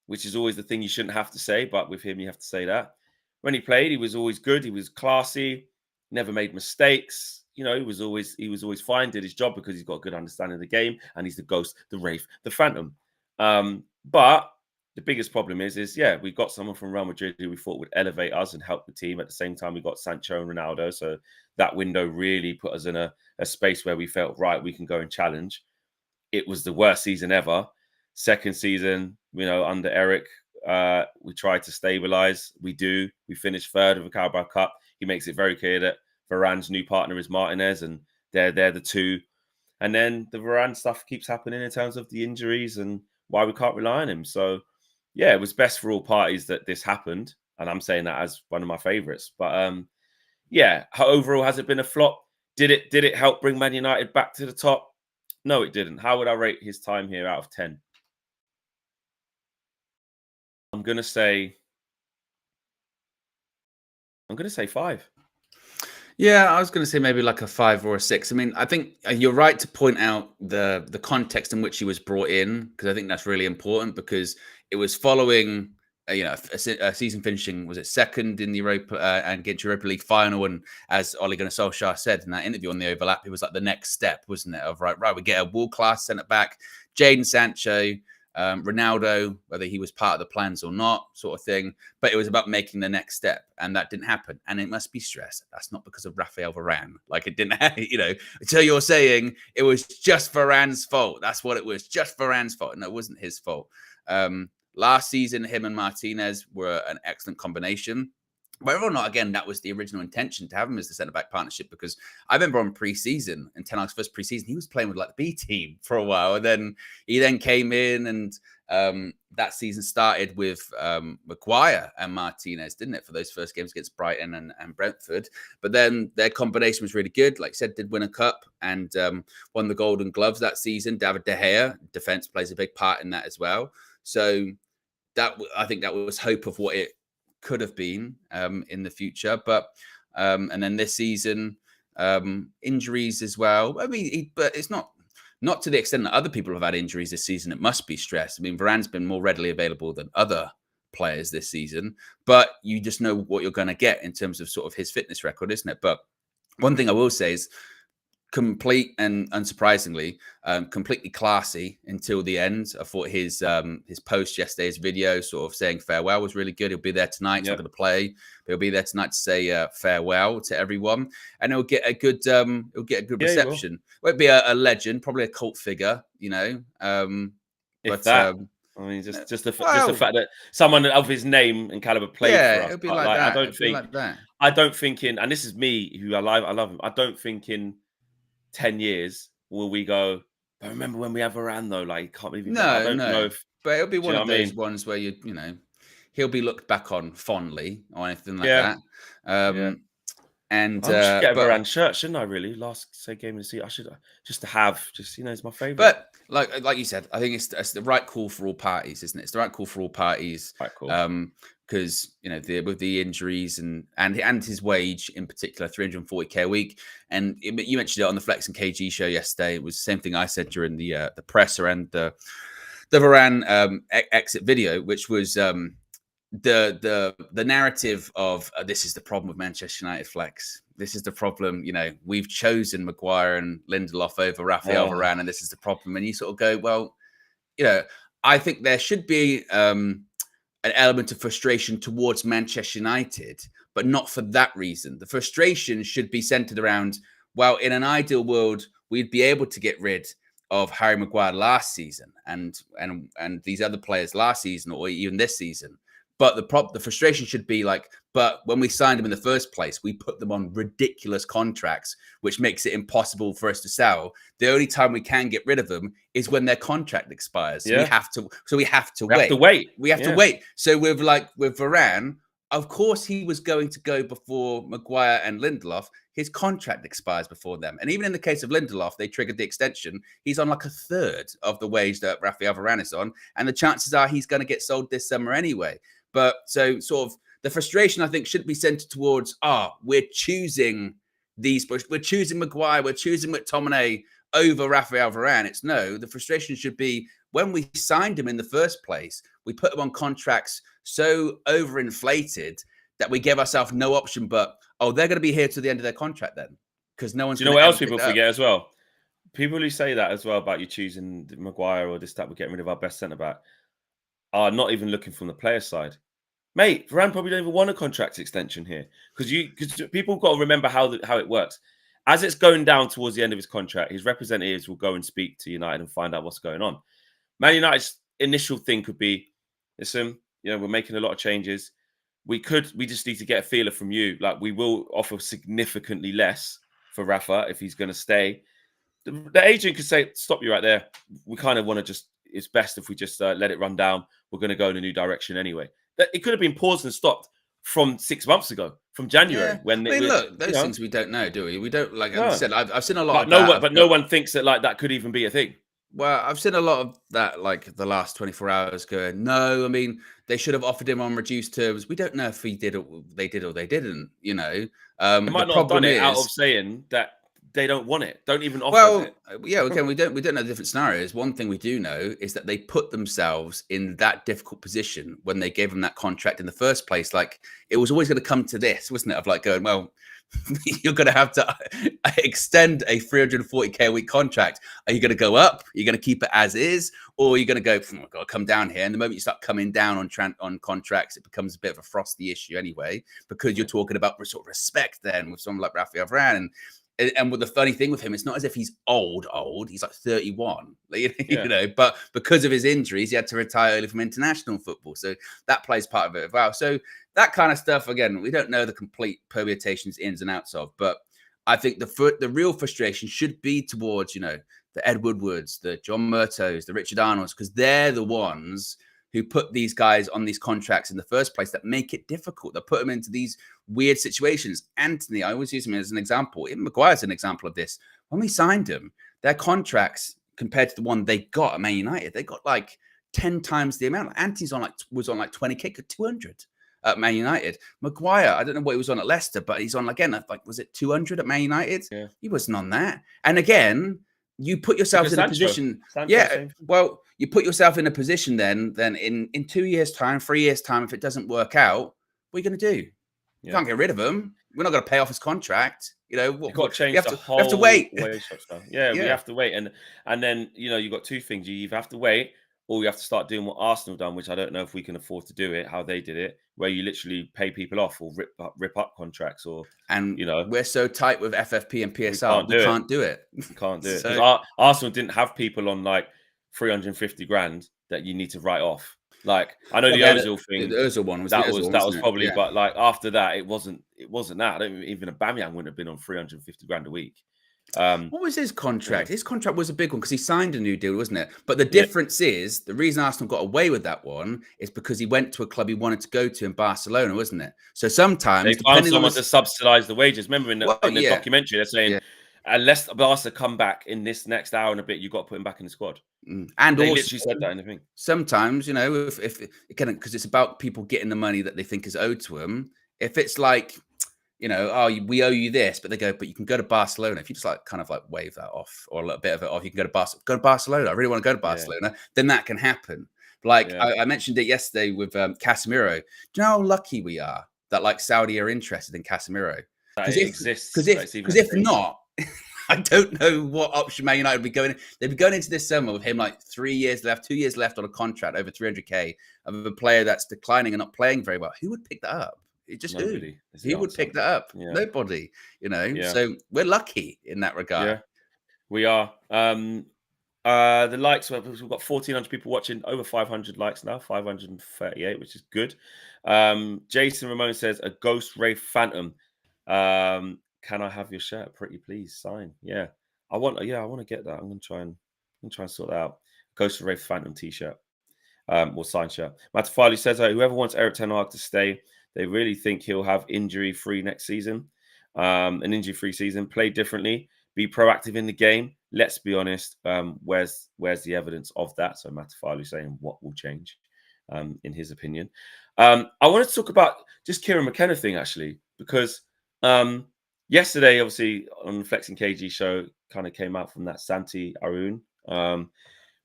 Speaker 1: which is always the thing you shouldn't have to say, but with him, you have to say that. When he played, he was always good. He was classy, never made mistakes. He was always fine, did his job because he's got a good understanding of the game, and he's the ghost, the wraith, the phantom. But the biggest problem is we got someone from Real Madrid who we thought would elevate us and help the team. At the same time, we got Sancho and Ronaldo. So that window really put us in a space where we felt, right, we can go and challenge. It was the worst season ever. Second season, under Eric, we tried to stabilize. We finished third of the Carabao Cup. He makes it very clear that Varane's new partner is Martinez, and they're the two. And then the Varane stuff keeps happening in terms of the injuries and why we can't rely on him. So, yeah, it was best for all parties that this happened. And I'm saying that as one of my favorites. But, overall, has it been a flop? Did it help bring Man United back to the top? No, it didn't. How would I rate his time here out of 10? I'm going to say 5.
Speaker 2: Yeah, I was going to say maybe like a 5 or a 6. I mean, I think you're right to point out the context in which he was brought in, because I think that's really important, because it was following a season finishing, was it second in the Europa and against Europa League final, and as Ole Gunnar Solskjaer said in that interview on the overlap, it was like the next step, wasn't it? Of right, we get a world class centre back, Jadon Sancho, Ronaldo, whether he was part of the plans or not, sort of thing. But it was about making the next step, and that didn't happen. And it must be stressed. That's not because of Raphael Varane. It didn't, So you're saying it was just Varane's fault. That's what it was, just Varane's fault. No, it wasn't his fault. Last season, him and Martinez were an excellent combination. Whether or not, again, that was the original intention to have him as the centre-back partnership, because I remember on pre-season, in Ten Hag's first pre-season, he was playing with the B team for a while, and then he came in, and that season started with Maguire and Martinez, didn't it, for those first games against Brighton and Brentford? But then their combination was really good. Like I said, did win a cup and won the Golden Gloves that season. David De Gea, defence plays a big part in that as well. So I think that was hope of what it could have been in the future. But and then this season, injuries as well. I mean, but it's not to the extent that other people have had injuries this season. It must be stress. I mean, Varane's been more readily available than other players this season, but you just know what you're going to get in terms of sort of his fitness record, isn't it? But one thing I will say is, complete and unsurprisingly, completely classy until the end. I thought his post yesterday's video, sort of saying farewell, was really good. He'll be there tonight. He's not going to play, but he'll be there tonight to say farewell to everyone, and he'll get a good reception. Won't be a legend, probably a cult figure,
Speaker 1: If that. I mean, just the fact that someone of his name and caliber played for us.
Speaker 2: It'll be like that.
Speaker 1: I don't think and this is me who I love him. I don't think in 10 years will we go, I remember when we had Varane though, like can't believe I don't know if,
Speaker 2: but it'll be one of those ones where you know, he'll be looked back on fondly or anything like that. And
Speaker 1: I should get a Varane shirt, shouldn't I? Really, last game of the season, I should just it's my favorite.
Speaker 2: But like you said, I think it's the right call for all parties, isn't it? It's the right call for all parties.
Speaker 1: Right, cool.
Speaker 2: Because you know with the injuries and his wage in particular, 340k a week, and you mentioned it on the Flex and KG show yesterday. It was the same thing I said during the presser and the Varane exit video, which was the narrative of this is the problem with Manchester United Flex. This is the problem. You know, we've chosen Maguire and Lindelof over Raphael Varane, and this is the problem. And you sort of go, well, you know, I think there should be an element of frustration towards Manchester United, but not for that reason. The frustration should be centered around, well, in an ideal world, we'd be able to get rid of Harry Maguire last season and these other players last season or even this season. But the frustration should be like, but when we signed them in the first place, we put them on ridiculous contracts, which makes it impossible for us to sell. The only time we can get rid of them is when their contract expires. So we have to wait. We have to wait. So with Varane, of course he was going to go before Maguire and Lindelof. His contract expires before them. And even in the case of Lindelof, they triggered the extension. He's on like a third of the wage that Raphael Varane is on. And the chances are he's going to get sold this summer anyway. But so sort of the frustration, I think, should be centered towards, we're choosing Maguire, we're choosing McTominay over Raphael Varane. It's no, the frustration should be when we signed him in the first place, we put him on contracts so overinflated that we gave ourselves no option but, they're going to be here to the end of their contract then. Because no one's
Speaker 1: Do you know what else people forget as well? People who say that as well about you choosing Maguire or this, that, we're getting rid of our best centre-back are not even looking from the player side. Mate, Varane probably don't even want a contract extension here. Because people got to remember how it works. As it's going down towards the end of his contract, his representatives will go and speak to United and find out what's going on. Man United's initial thing could be, listen, we're making a lot of changes. We just need to get a feeler from you. Like, we will offer significantly less for Rafa if he's going to stay. The agent could say, stop you right there. We kind of want to it's best if we just let it run down. We're going to go in a new direction anyway. It could have been paused and stopped from 6 months ago, from January. When
Speaker 2: look, those things we don't know, do we? We don't, like I said, I've seen a lot of that.
Speaker 1: But no one thinks that that could even be a thing.
Speaker 2: Well, I've seen a lot of that, like the last 24 hours going, no, I mean, they should have offered him on reduced terms. We don't know if they did or they didn't,
Speaker 1: They might not have done it out of saying that they don't want it. Don't even offer it.
Speaker 2: Yeah, again, we don't know the different scenarios. One thing we do know is that they put themselves in that difficult position when they gave them that contract in the first place. Like, it was always going to come to this, wasn't it? Of like going, well, you're going to have to extend a 340k a week contract. Are you going to go up? Are you going to keep it as is? Or are you going to go, I've got to come down here? And the moment you start coming down on contracts, it becomes a bit of a frosty issue anyway, because you're talking about sort of respect then with someone like Raphael Varane. And with the funny thing with him, it's not as if he's old. He's like 31, but because of his injuries, he had to retire early from international football. So that plays part of it as well. So that kind of stuff, again, we don't know the complete permutations, ins and outs of, but I think the real frustration should be towards, the Ed Woodwards, the John Murtos, the Richard Arnolds, because they're the ones who put these guys on these contracts in the first place that make it difficult. They put them into these weird situations. Anthony, I always use him as an example. Even Maguire's an example of this. When we signed him, their contracts compared to the one they got at Man United, they got like 10 times the amount. Anthony's was on like 20k, got 200 at Man United. Maguire, I don't know what he was on at Leicester, but he's on again, like, was it 200 at Man United? Yeah. He wasn't on that. And again, you put yourself in a position. You put yourself in a position then in 2 years' time, 3 years' time, if it doesn't work out, what are you going to do? You can't get rid of him. We're not going to pay off his contract. You've
Speaker 1: got to change the whole
Speaker 2: we have to wait.
Speaker 1: We have to wait. And then, you've got two things. You either have to wait or you have to start doing what Arsenal done, which I don't know if we can afford to do it, how they did it, where you literally pay people off or rip up contracts
Speaker 2: we're so tight with FFP and PSR, we can't do it.
Speaker 1: We can't do it. Arsenal didn't have people on like 350 grand. that you need to write off. Like, I know
Speaker 2: Well,
Speaker 1: the Ozil thing.
Speaker 2: The Ozil one was
Speaker 1: that
Speaker 2: the
Speaker 1: was
Speaker 2: Ozil,
Speaker 1: that was
Speaker 2: wasn't it?
Speaker 1: probably,
Speaker 2: Yeah.
Speaker 1: but like after that, it wasn't that. I don't even Aubameyang wouldn't have been on 350 grand a week.
Speaker 2: What was his contract? His contract was a big one because he signed a new deal, wasn't it? But the difference is the reason Arsenal got away with that one is because he went to a club he wanted to go to in Barcelona, wasn't it? So sometimes
Speaker 1: they found someone to subsidise the wages. Remember in the documentary, they're saying unless Barca come back in this next hour and a bit, you've got to put him back in the squad.
Speaker 2: And
Speaker 1: they
Speaker 2: also,
Speaker 1: literally said that in the thing.
Speaker 2: Sometimes, you know, if again, because it's about people getting the money that they think is owed to them. If it's like, you know, oh, we owe you this, but they go, but you can go to Barcelona. If you just like kind of like wave that off or a little bit of it off, you can go to Barcelona. I really want to go to Barcelona. Then that can happen. Like I mentioned it yesterday with Casemiro. Do you know how lucky we are that like Saudi are interested in Casemiro?
Speaker 1: Because it exists.
Speaker 2: Because if not, I don't know what option Man United would be going. They'd be going into this summer with him like 3 years left, 2 years left on a contract over 300k of a player that's declining and not playing very well. Who would pick that up? It just
Speaker 1: nobody.
Speaker 2: Who would pick that up? Nobody. You know. So we're lucky in that regard.
Speaker 1: Yeah, we are. The likes, we've got 1,400 people watching, over 500 likes now, 538, which is good. Jason Ramon says a Ghost Ray Phantom. Can I have your shirt? Pretty please sign. Yeah, I want to get that. I'm gonna try and sort that out. Ghost Ray Phantom t-shirt, or sign shirt. Matt Farley says whoever wants Eric Ten Hag to stay, they really think he'll have injury-free next season. An injury-free season, play differently, be proactive in the game. Let's be honest. Where's the evidence of that? So Matt Farley saying what will change, in his opinion. I wanted to talk about just Kieran McKenna thing actually, because yesterday, obviously on the Flexing KG show, kind of came out from that Santi Arun,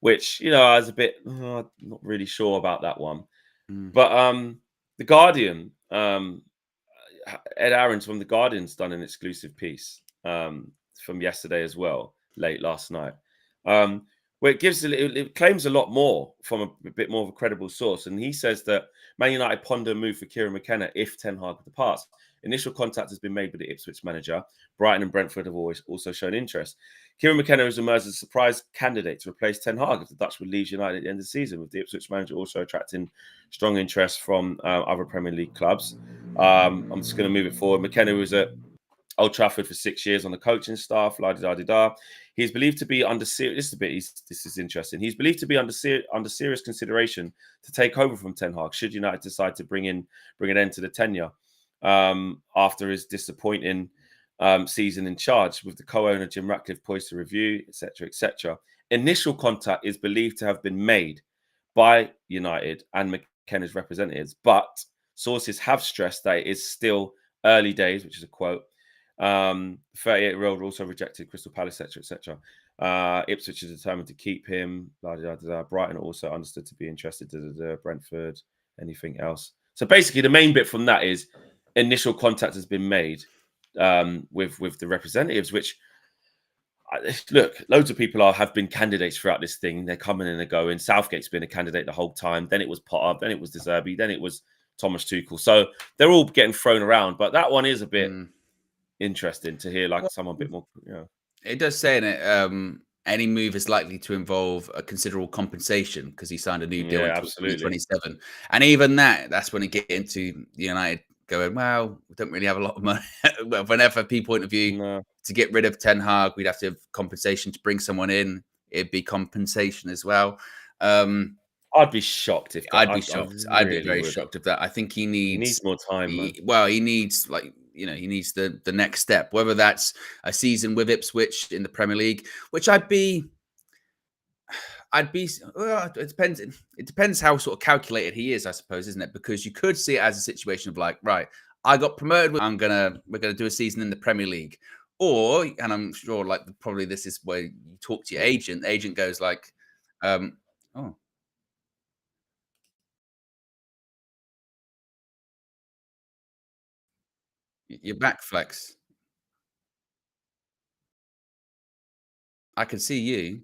Speaker 1: which I was a bit not really sure about that one, but the Guardian. Ed Aarons from The Guardian's done an exclusive piece from yesterday as well, late last night, where it claims a lot more from a bit more of a credible source. And he says that Man United ponder a move for Kieran McKenna if Ten Hag departs. Initial contact has been made with the Ipswich manager. Brighton and Brentford have always also shown interest. Kieran McKenna has emerged as a surprise candidate to replace Ten Hag if the Dutch would leave United at the end of the season, with the Ipswich manager also attracting strong interest from other Premier League clubs. I'm just going to move it forward. McKenna was at Old Trafford for 6 years on the coaching staff. La-di-da-di-da. He is believed to be under serious. This is interesting. He's believed to be under serious consideration to take over from Ten Hag should United decide to bring an end to the tenure after his disappointing season in charge, with the co-owner Jim Ratcliffe poised to review, etc., etc. Initial contact is believed to have been made by United and McKenna's representatives, but sources have stressed that it is still early days, which is a quote. 38-year-old also rejected Crystal Palace, etc., etc. Ipswich is determined to keep him. Brighton also understood to be interested. Brentford, anything else? So basically, the main bit from that is initial contact has been made with the representatives, which, look, loads of people have been candidates throughout this thing. They're coming and they're going. Southgate's been a candidate the whole time. Then it was Potter. Then it was De Zerbi. Then it was Thomas Tuchel. So they're all getting thrown around. But that one is a bit interesting to hear, like someone a bit more.
Speaker 2: It does say in it, any move is likely to involve a considerable compensation because he signed a new deal until 2027. And even that's when it get into United going, well, we don't really have a lot of money. Well, from an FFP point of view, to get rid of Ten Hag, we'd have to have compensation to bring someone in. It'd be compensation as well.
Speaker 1: I'd be shocked if
Speaker 2: I'd be shocked. I'd be very shocked if that. I think he needs
Speaker 1: more time.
Speaker 2: He needs he needs the next step, whether that's a season with Ipswich in the Premier League, which I'd be. Well, it depends. It depends how sort of calculated he is, I suppose, isn't it? Because you could see it as a situation of like, right, I got promoted. We're gonna do a season in the Premier League, or, and I'm sure like probably this is where you talk to your agent. The agent goes like, oh. You're back, Flex. I can see you.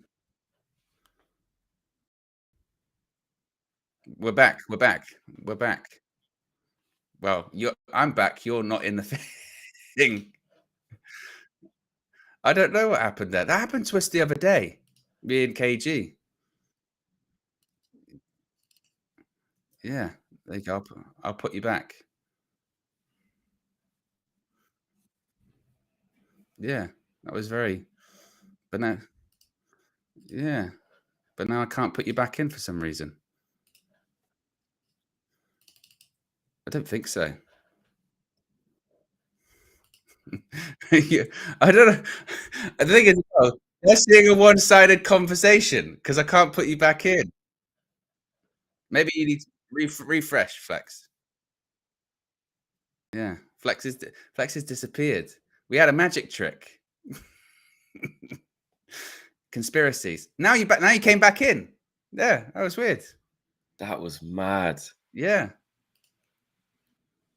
Speaker 2: We're back. We're back. We're back. Well, I'm back. You're not in the thing. I don't know what happened there. That happened to us the other day. Me and KG. Yeah, there you go. I'll put you back. Yeah, that was very. But now, yeah, but now I can't put you back in for some reason. I don't think so. Yeah, I don't know. I think it's let's seeing a one-sided conversation because I can't put you back in. Maybe you need to refresh, Flex. Yeah, Flex has disappeared. We had a magic trick. Conspiracies. Now you back. Now you came back in. Yeah, that was weird.
Speaker 1: That was mad.
Speaker 2: Yeah,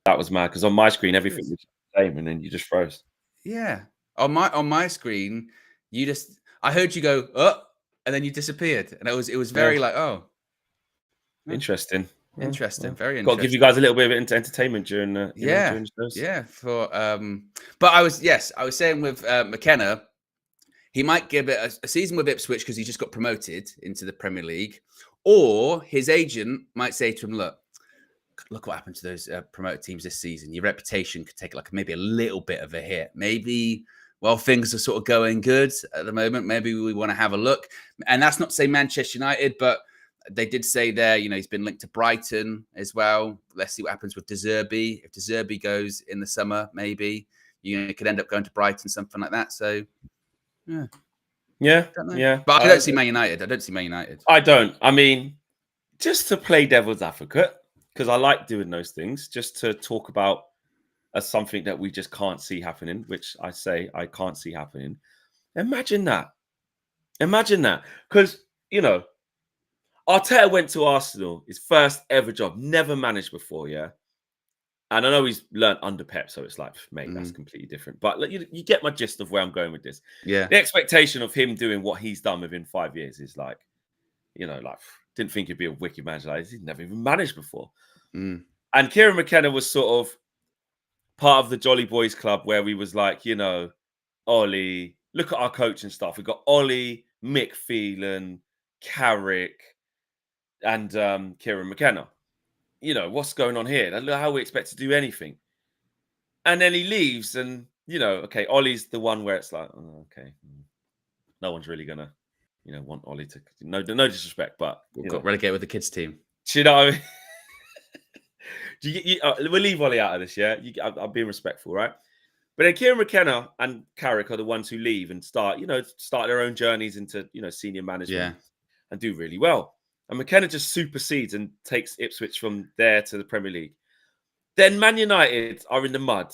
Speaker 1: that was mad because on my screen everything was the same, and then you just froze.
Speaker 2: Yeah, on my screen, you just I heard you go and then you disappeared, and it was very like
Speaker 1: interesting.
Speaker 2: Interesting, very interesting.
Speaker 1: Got to give you guys a little bit of entertainment during the
Speaker 2: during
Speaker 1: the shows.
Speaker 2: Yeah. For but I was saying with McKenna, he might give it a season with Ipswich because he just got promoted into the Premier League, or his agent might say to him, look what happened to those promoted teams this season. Your reputation could take like maybe a little bit of a hit. Maybe things are sort of going good at the moment. Maybe we want to have a look. And that's not to say Manchester United, but they did say there, he's been linked to Brighton as well. Let's see what happens with De Zerbi. If De Zerbi goes in the summer, maybe it could end up going to Brighton, something like that. So,
Speaker 1: yeah.
Speaker 2: But I don't see Man United.
Speaker 1: I don't. I mean, just to play devil's advocate, because I like doing those things, just to talk about something that we just can't see happening, which I say I can't see happening. Imagine that. Because, Arteta went to Arsenal, his first ever job, never managed before, yeah? And I know he's learned under Pep, so it's like, mate, that's completely different. But you get my gist of where I'm going with this.
Speaker 2: Yeah.
Speaker 1: The expectation of him doing what he's done within 5 years is like, didn't think he'd be a wicked manager. Like, he'd never even managed before. And Kieran McKenna was sort of part of the Jolly Boys Club where we was like, Ollie, look at our coaching staff. We've got Ollie, Mick Phelan, Carrick, and Kieran McKenna. What's going on here? How we expect to do anything. And then he leaves and, okay, Ollie's the one where it's like, okay, no one's really going to, want Ollie to, no disrespect, but.
Speaker 2: Got relegated with the kids team.
Speaker 1: Do you know what I mean? We'll leave Ollie out of this, yeah? I'm being respectful, right? But then Kieran McKenna and Carrick are the ones who leave and start their own journeys into, senior management and do really well. And McKenna just supersedes and takes Ipswich from there to the Premier League. Then Man United are in the mud.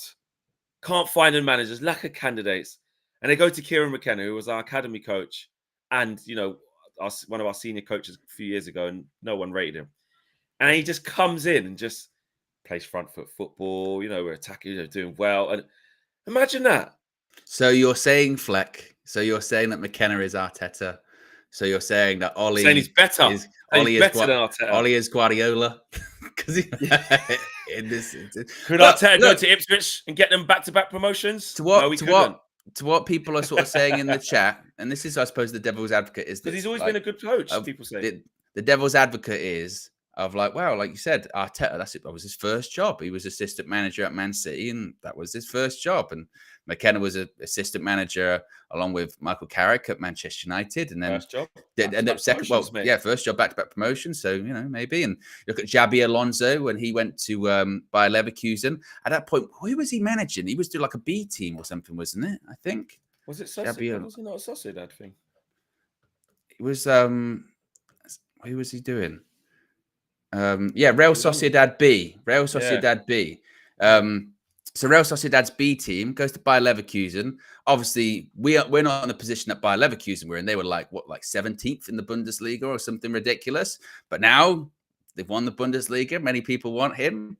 Speaker 1: Can't find a manager, lack of candidates. And they go to Kieran McKenna, who was our academy coach and, one of our senior coaches a few years ago, and no one rated him. And he just comes in and just plays front foot football. We're attacking, doing well. And imagine that.
Speaker 2: So you're saying, Fleck, that McKenna is Arteta. So you're saying that Ollie
Speaker 1: he's better.
Speaker 2: Ollie
Speaker 1: is better than Arteta.
Speaker 2: Ollie is Guardiola. Because
Speaker 1: could Arteta go to Ipswich and get them back-to-back promotions?
Speaker 2: To what people are sort of saying in the chat, and this is, I suppose, the devil's advocate is
Speaker 1: because he's always been a good coach. People say
Speaker 2: the devil's advocate is of like, wow, like you said, Arteta, that was his first job. He was assistant manager at Man City, and that was his first job. And McKenna was an assistant manager along with Michael Carrick at Manchester United, and then
Speaker 1: first job,
Speaker 2: second. Well, first job, back-to-back promotion. So maybe. And look at Xabi Alonso when he went to Bayer Leverkusen. At that point, who was he managing? He was doing like a B team or something, wasn't it? I think.
Speaker 1: Was it Sociedad? Was it not a Sociedad thing?
Speaker 2: It was. Who was he doing? Real Sociedad B. B. So Real Sociedad's B team goes to Bayer Leverkusen. Obviously, we're not in the position that Bayer Leverkusen were in. They were like 17th in the Bundesliga or something ridiculous. But now they've won the Bundesliga. Many people want him.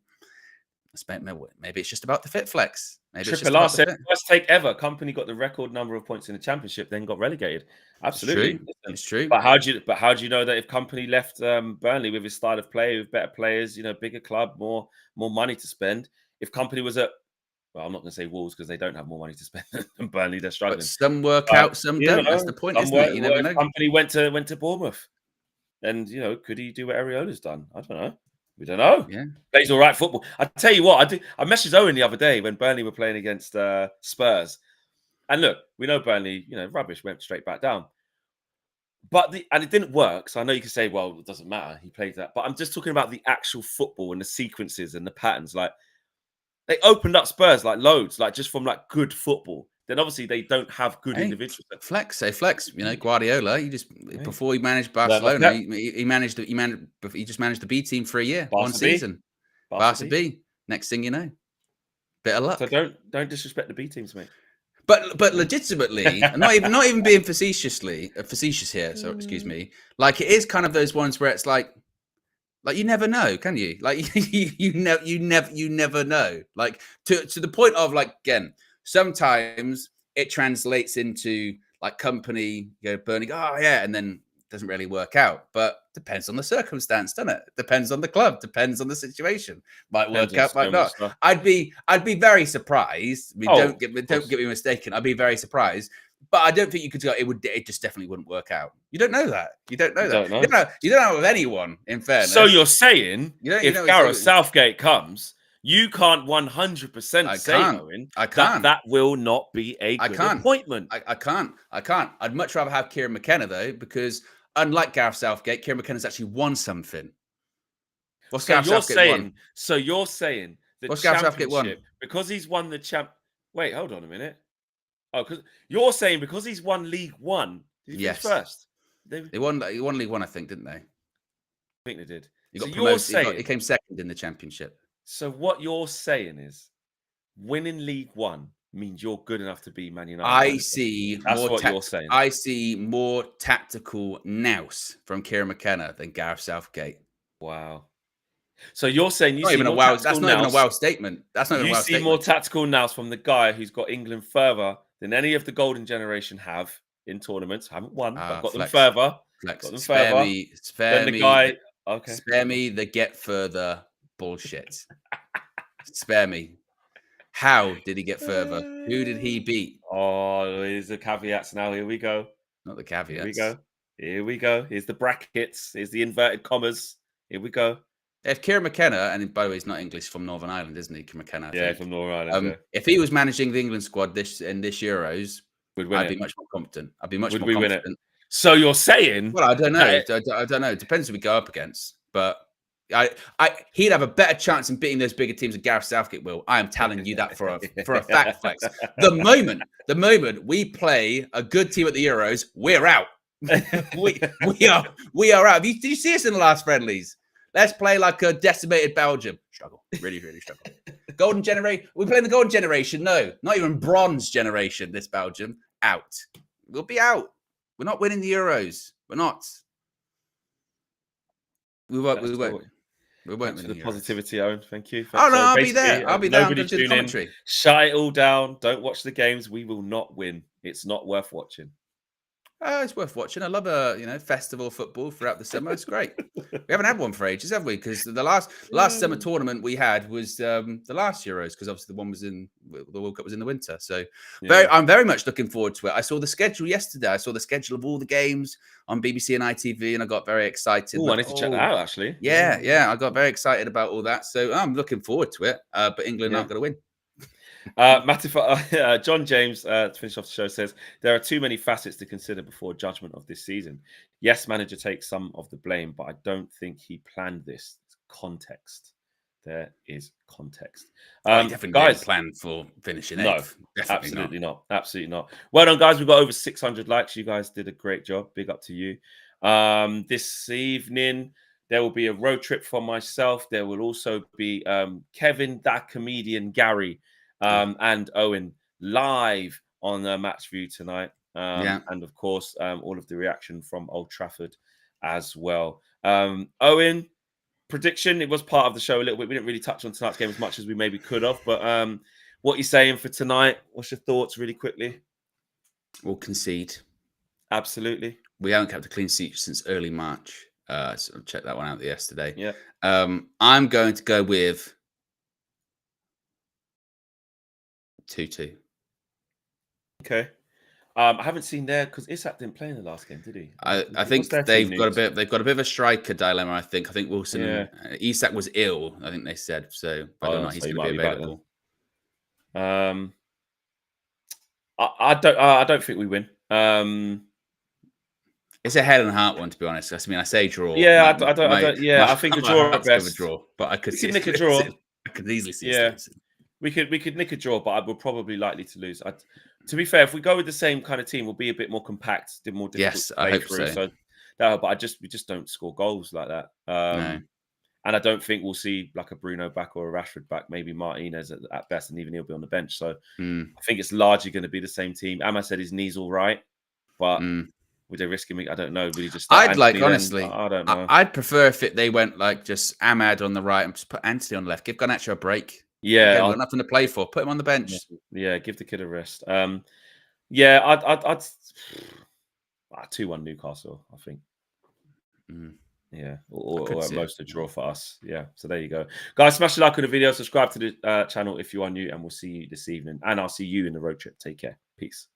Speaker 2: Maybe it's just about the fit flex.
Speaker 1: Triple R said first take ever. Company got the record number of points in the championship, then got relegated. Absolutely,
Speaker 2: it's true.
Speaker 1: But how do you know that if Company left Burnley with his style of play, with better players, bigger club, more money to spend? If Company was at, well, I'm not going to say Wolves because they don't have more money to spend than Burnley. They're struggling.
Speaker 2: But some work out, some don't. That's the point, isn't it? You never know.
Speaker 1: Company went to Bournemouth, and could he do what Areola's done? I don't know. We don't know.
Speaker 2: Yeah.
Speaker 1: Plays all right football. I tell you what, I messaged Owen the other day when Burnley were playing against Spurs. And look, we know Burnley, rubbish, went straight back down. But and it didn't work. So I know you can say, well, it doesn't matter. He played that. But I'm just talking about the actual football and the sequences and the patterns. Like, they opened up Spurs like loads, like just from like good football. Then obviously they don't have good individuals.
Speaker 2: Flex. Guardiola. Before he managed Barcelona, he just managed the B team for a year, one season. Barca B. Next thing you know, bit of luck.
Speaker 1: So don't disrespect the B teams, mate.
Speaker 2: But legitimately, not even being facetious here. So excuse me. Like, it is kind of those ones where it's like you never know, can you? Like you never know. Like to the point of, like, again, sometimes it translates into like company, burning. Oh yeah, and then doesn't really work out. But depends on the circumstance, doesn't it? Depends on the club. Depends on the situation. Might work out, might not. I'd be very surprised. I mean, don't get me mistaken. I'd be very surprised. But I don't think you could go. It just definitely wouldn't work out. You don't know that. You don't know that. You don't know with anyone. In fairness.
Speaker 1: So you're saying if Gareth Southgate comes, you can't 100% say, Owen, that will not be a good appointment.
Speaker 2: I can't. I'd much rather have Kieran McKenna, though, because unlike Gareth Southgate, Kieran McKenna's actually won something. What's Gareth Southgate won?
Speaker 1: So you're saying the championship, because he's won the champ. Wait, hold on a minute. Oh, because you're saying because he's won League One. Did he finish first?
Speaker 2: They won League One, I think, didn't they?
Speaker 1: I think they did.
Speaker 2: He got promoted. He came second in the championship.
Speaker 1: So what you're saying is, winning League One means you're good enough to be Man United.
Speaker 2: I see more tactical nous from Kieran McKenna than Gareth Southgate.
Speaker 1: Wow. So you're saying
Speaker 2: that's not even a wow statement. That's not even a wow statement.
Speaker 1: You see more tactical nous from the guy who's got England further than any of the golden generation have in tournaments. Haven't won, but got them further.
Speaker 2: Got them further. Spare me.
Speaker 1: The guy. Okay.
Speaker 2: Spare me the get further bullshit. Spare me. How did he get further? Who did he beat?
Speaker 1: Oh, here's the caveats now. Here we go.
Speaker 2: Not the caveats.
Speaker 1: Here we go. Here's the brackets. Here's the inverted commas. Here we go.
Speaker 2: If Kieran McKenna, and by the way, he's not English, from Northern Ireland, isn't he? Kieran McKenna.
Speaker 1: Yeah, from Northern Ireland.
Speaker 2: If he was managing the England squad this Euros, I'd be much more confident. Would we win it?
Speaker 1: So you're saying?
Speaker 2: Well, I don't know. I don't know. It depends who we go up against, but he'd have a better chance in beating those bigger teams than Gareth Southgate will. I am telling you that for a fact, Flex. The moment we play a good team at the Euros, we're out. we are out. Did you see us in the last friendlies? Let's play like a decimated Belgium. Struggle. Really, really struggle. Golden generation. We're playing the golden generation. No, not even bronze generation. This Belgium out. We'll be out. We're not winning the Euros. We're not. We won't. We won't. We won't win
Speaker 1: the positivity, Owen. Thank you.
Speaker 2: I'll be there. I'll be there. Nobody tune in.
Speaker 1: Shut it all down. Don't watch the games. We will not win. It's not worth watching.
Speaker 2: It's worth watching. I love festival football throughout the summer. It's great. We haven't had one for ages, have we? Because the last summer tournament we had was the last Euros, because obviously the World Cup was in the winter. So I'm very much looking forward to it. I saw the schedule yesterday. I saw the schedule of all the games on BBC and ITV, and I got very excited.
Speaker 1: I need to check that out, actually.
Speaker 2: Yeah. I got very excited about all that. So I'm looking forward to it. But England aren't going to win.
Speaker 1: John James, to finish off the show, says there are too many facets to consider before judgment of this season. Yes, manager takes some of the blame, but I don't think he planned this. Context. There is context.
Speaker 2: Definitely guys, planned for finishing eighth.
Speaker 1: No, absolutely not. Absolutely not. Well done, guys. We've got over 600 likes. You guys did a great job. Big up to you. This evening, there will be a road trip for myself. There will also be Kevin, that comedian, Gary, and Owen live on Match View tonight. And of course, all of the reaction from Old Trafford as well. Owen, prediction, it was part of the show a little bit. We didn't really touch on tonight's game as much as we maybe could have, but what are you saying for tonight? What's your thoughts really quickly?
Speaker 2: We'll concede.
Speaker 1: Absolutely.
Speaker 2: We haven't kept a clean sheet since early March. So I checked that one out yesterday.
Speaker 1: Yeah.
Speaker 2: I'm going to go with 2-2.
Speaker 1: Okay. I haven't seen there because Isak didn't play in the last game, did he?
Speaker 2: I think they've got a bit of a striker dilemma. I think Wilson Isak was ill. I think they said so. I don't know. He's going to be available.
Speaker 1: I don't think we win.
Speaker 2: It's a head and heart one, to be honest. I mean, I say draw.
Speaker 1: Yeah, I don't. Yeah, I think a draw at best.
Speaker 2: A draw, but I could
Speaker 1: nick a draw.
Speaker 2: I could easily see.
Speaker 1: Yeah, we could nick a draw, but I would probably likely to lose. To be fair, if we go with the same kind of team, we'll be a bit more compact, more difficult.
Speaker 2: Yes,
Speaker 1: to play
Speaker 2: I hope
Speaker 1: through.
Speaker 2: so.
Speaker 1: But we just don't score goals like that.
Speaker 2: No.
Speaker 1: And I don't think we'll see like a Bruno back or a Rashford back, maybe Martinez at best, and even he'll be on the bench. So I think it's largely going to be the same team. Amma said his knee's all right, but would they risk him? I don't know. Would he just start
Speaker 2: honestly,
Speaker 1: I don't know.
Speaker 2: I'd prefer if they went like just Ahmad on the right and just put Anthony on the left. Give Garnacho a break.
Speaker 1: Yeah,
Speaker 2: got nothing to play for. Put him on the bench.
Speaker 1: Yeah, give the kid a rest. Yeah, I'd 2-1 Newcastle, I think. Yeah, or at most a draw for us. Yeah, so there you go. Guys, smash the like on the video, subscribe to the channel if you are new, and we'll see you this evening. And I'll see you in the road trip. Take care. Peace.